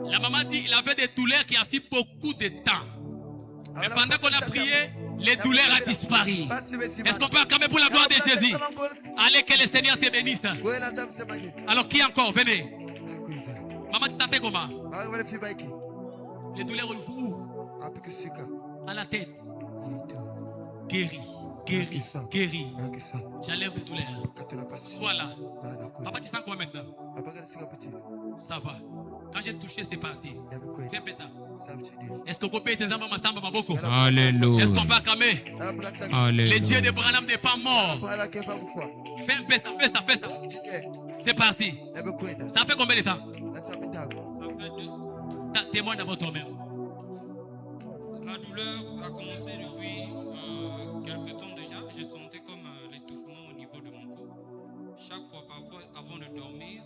La maman dit qu'il avait des douleurs qui a fait beaucoup de temps. Mais pendant qu'on a prié, les douleurs ont disparu. Est-ce qu'on peut acclamer pour la gloire de Jésus? Allez, que le Seigneur te bénisse. Alors, qui encore? Venez. Maman, tu sentais comment? Les douleurs où? À la tête. Guéri. Guéri. Guéri. J'enlève les douleurs. Sois là. Papa, tu sens quoi maintenant? Ça va. Quand j'ai touché, c'est parti. Fais un peu ça. Est-ce qu'on peut payer tes âmes ensemble, Maboko? Alléluia. Est-ce qu'on peut acclamer? Alléluia. Le Dieu de Branham n'est pas mort. Fais un peu ça, fais ça, fais ça. C'est parti. Ça fait combien de temps? Ça fait 2 ans. Témoigne d'abord toi-même. La douleur a commencé depuis quelques temps déjà. Je sentais comme l'étouffement au niveau de mon corps. Chaque fois, parfois, avant de dormir,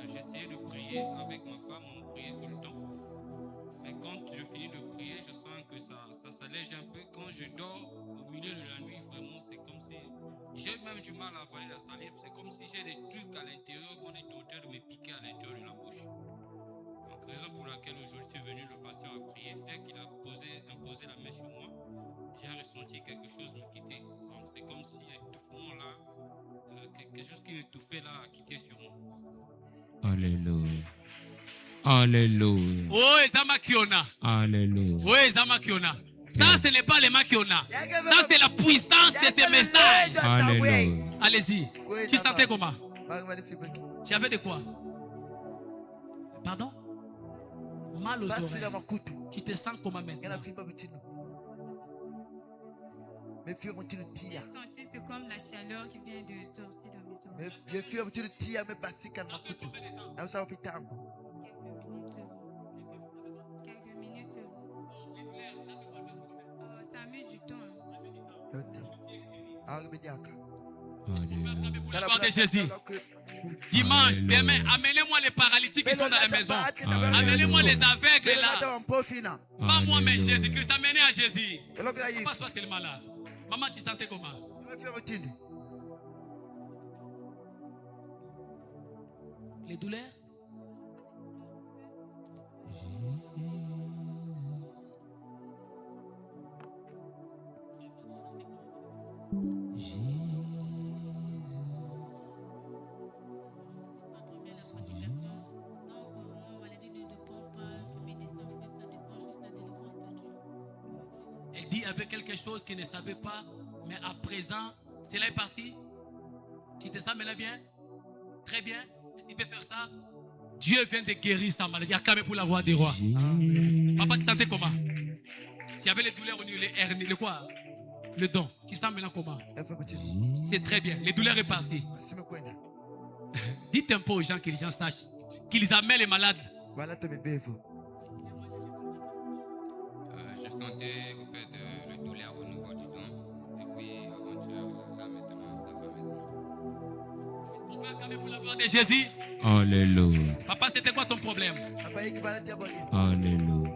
j'essayais de prier avec ma femme, on priait tout le temps. Mais quand je finis de prier, je sens que ça s'allège un peu. Quand je dors au milieu de la nuit, vraiment, c'est comme si j'ai même du mal à avaler la salive. C'est comme si j'ai des trucs à l'intérieur qu'on est en train de me piquer à l'intérieur de la bouche. Donc, raison pour laquelle aujourd'hui je suis venu, le pasteur a prié. Dès qu'il a imposé la main sur moi, j'ai ressenti quelque chose me quitter. Donc, c'est comme si l'étouffement là, quelque chose qui m'étouffait là a quitté sur moi. Alléluia. Alléluia. Oh, Ezama Kiona. Alléluia. Oh, Ezama Kiona. Ça, ce n'est pas les Makiona. Ça, c'est la puissance de ces messages. Alléluia. Allez-y. Tu sentais comment? Tu avais de quoi? Pardon? Mal aux oreilles. Tu te sens comment maintenant? J'ai senti c'est comme la chaleur qui vient de sortir de mes oreilles. Quelques minutes. Ça a mis du temps. Pour la gloire de Jésus. Dimanche, demain, amenez-moi les paralytiques qui sont dans la maison. Amenez-moi les aveugles là. Pas moi, mais Jésus-Christ. Amenez à Jésus. Pas soit seulement là. Maman, tu sentais comment? Les douleurs? Pas trop bien la prédication. Donc, mon maladie ne dépend pas du médecin. En fait, ça dépend juste de la délivrance de Dieu. Elle dit avec quelque chose qu'il ne savait pas, mais à présent, cela est parti. Tu te sens maintenant bien? Très bien. Il peut faire ça. Dieu vient de guérir sa maladie. Acclamez pour la voix des rois. Papa, tu sentais comment? Tu avais les douleurs au niveau, les hernies, le quoi? Le don. Tu sens maintenant comment? C'est très bien. Les douleurs sont parties. Dites un peu aux gens que les gens sachent qu'ils amènent les malades. Je sentais au fait le douleur au niveau du don. Et puis avant-hier, là maintenant, ça va maintenant. Est-ce qu'on peut acclamer pour la gloire de Jésus? Alléluia. Papa, c'était quoi ton problème? Alléluia.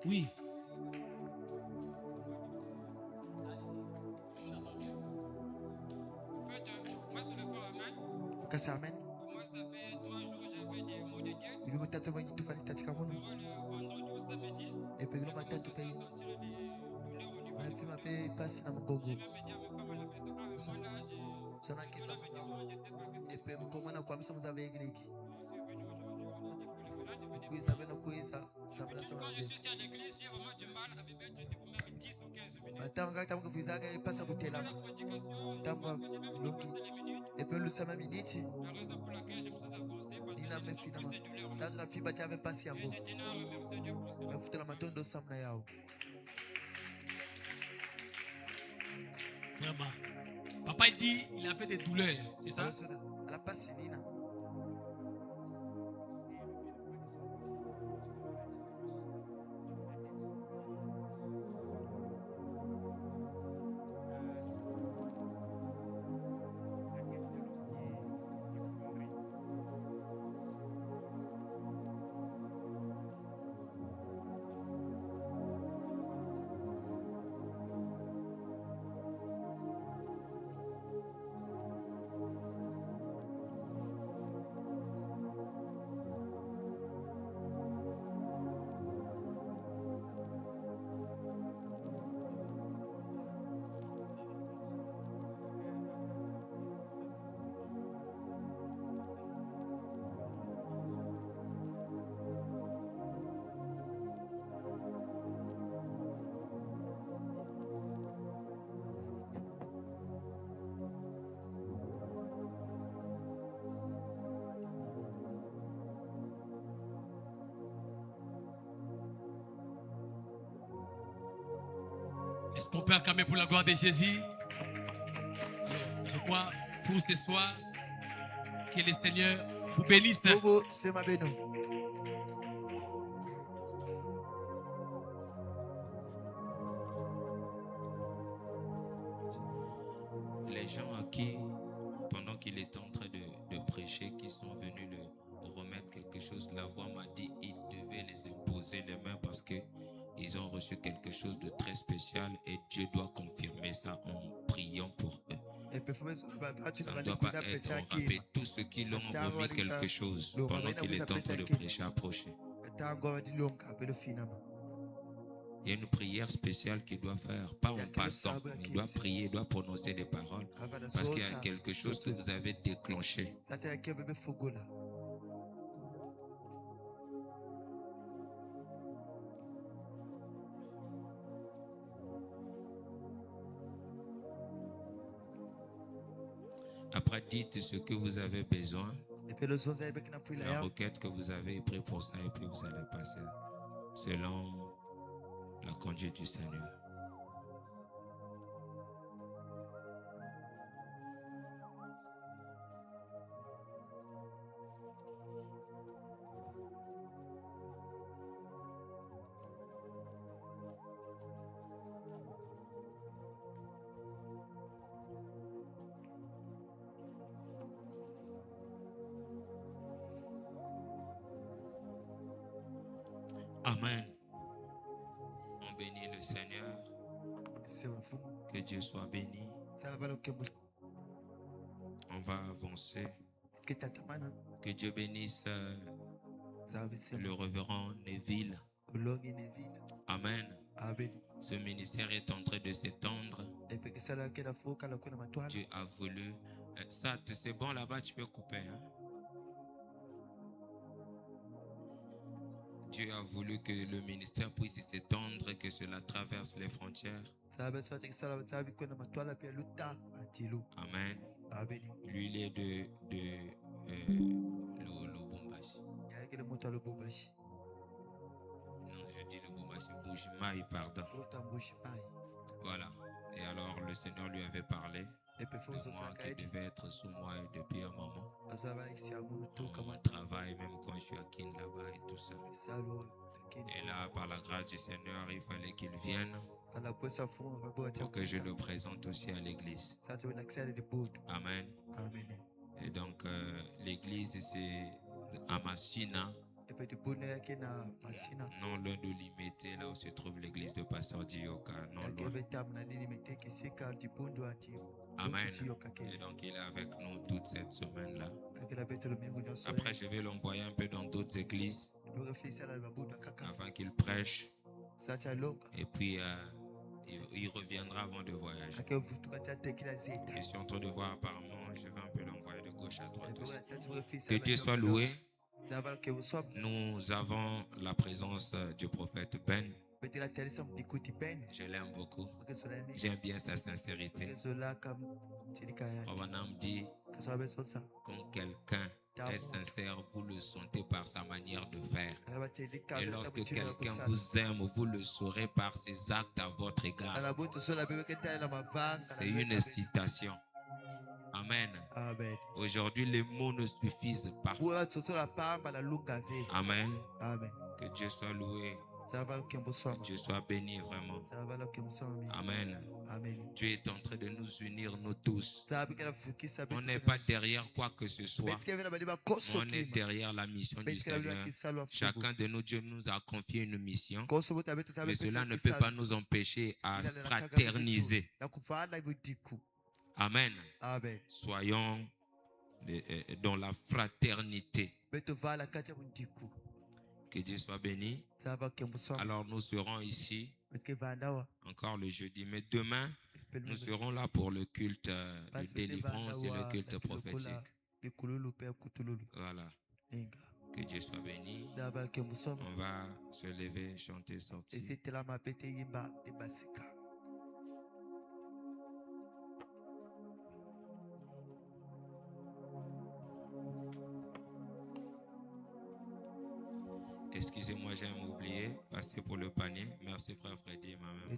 Oui. En fait, moi sur le fort, amen. Moi, ça fait 3 jours j'avais des maux de tête. Durant le vendredi au samedi, je sortir des douleurs au niveau du ventre. Je vais me dire à mes femmes à la maison, ah, voilà, voilà, me dérange, je sais pas que c'est. Je suis venu aujourd'hui, on a dit pour les malades. Quand je suis ici à l'église, j'ai vraiment du mal à me mettre debout même 10 ou 15 minutes. Pour la prédication, parce que j'ai même passé les minutes. La raison pour laquelle je me suis avancé, parce que j'ai senti ces douleurs. Mais je tenais à remercier Dieu pour cela. Vraiment. Papa il dit il avait des douleurs, c'est ça? Est-ce qu'on peut acclamer pour la gloire de Jésus? Je crois pour ce soir que le Seigneur vous bénisse. Les gens à qui, pendant qu'il était en train de prêcher, qui sont venus le remettre quelque chose, la voix m'a dit il devait les imposer les mains parce que ils ont reçu quelque chose de très spécial et Dieu doit confirmer ça en priant pour eux. Ça ne doit pas être râpé. Tous ceux qui l'ont remis quelque chose pendant qu'il est en train de prêcher, approcher. Il y a une prière spéciale qu'il doit faire, pas en passant, mais il doit prier, il doit prononcer des paroles. Parce qu'il y a quelque chose que vous avez déclenché. Après, dites ce que vous avez besoin, la requête que vous avez pris pour ça, et puis vous allez passer selon la conduite du Seigneur. Amen. On bénit le Seigneur. Que Dieu soit béni. On va avancer. Que Dieu bénisse le révérend Neville. Amen. Ce ministère est en train de s'étendre. Dieu a voulu. Ça, c'est bon là-bas, tu peux couper. Hein? Dieu a voulu que le ministère puisse s'étendre, que cela traverse les frontières. Amen. Lui, il est de Lubumbashi. Non, je dis Lubumbashi, Bujimaï, pardon. Voilà. Et alors, le Seigneur lui avait parlé de moi qui devait être sous moi depuis un moment. On travaille même quand je suis à Kin là-bas et tout ça. Et là, par la grâce du Seigneur, il fallait qu'il vienne pour que je le présente aussi à l'église. Amen. Et donc, l'église, c'est à Massina. Non loin de Limité, là où se trouve l'église de Pasteur Dioka. Non loin. Amen. Et donc, il est avec nous toute cette semaine-là. Après, je vais l'envoyer un peu dans d'autres églises afin qu'il prêche. Et puis, il reviendra avant de voyager. Je suis en train de voir apparemment, je vais un peu l'envoyer de gauche à droite aussi. Que Dieu soit loué. Nous avons la présence du prophète Ben. Je l'aime beaucoup. J'aime bien sa sincérité. Robanam dit, quand quelqu'un est sincère, vous le sentez par sa manière de faire. Et lorsque quelqu'un vous aime, vous le saurez par ses actes à votre égard. C'est une citation. Amen. Aujourd'hui, les mots ne suffisent pas. Amen. Que Dieu soit loué. Que Dieu soit béni vraiment. Amen. Dieu est en train de nous unir, nous tous. On n'est pas derrière quoi que ce soit. On est derrière la mission du Seigneur. Chacun de nous, Dieu nous a confié une mission. Mais cela ne peut pas nous empêcher à fraterniser. Amen. Soyons dans la fraternité. Que Dieu soit béni. Alors nous serons ici encore le jeudi. Mais demain, nous serons là pour le culte de délivrance et le culte prophétique. Voilà. Que Dieu soit béni. On va se lever, chanter, sortir. Excusez-moi, j'ai oublié. Passez pour le panier. Merci frère Freddy et ma mère.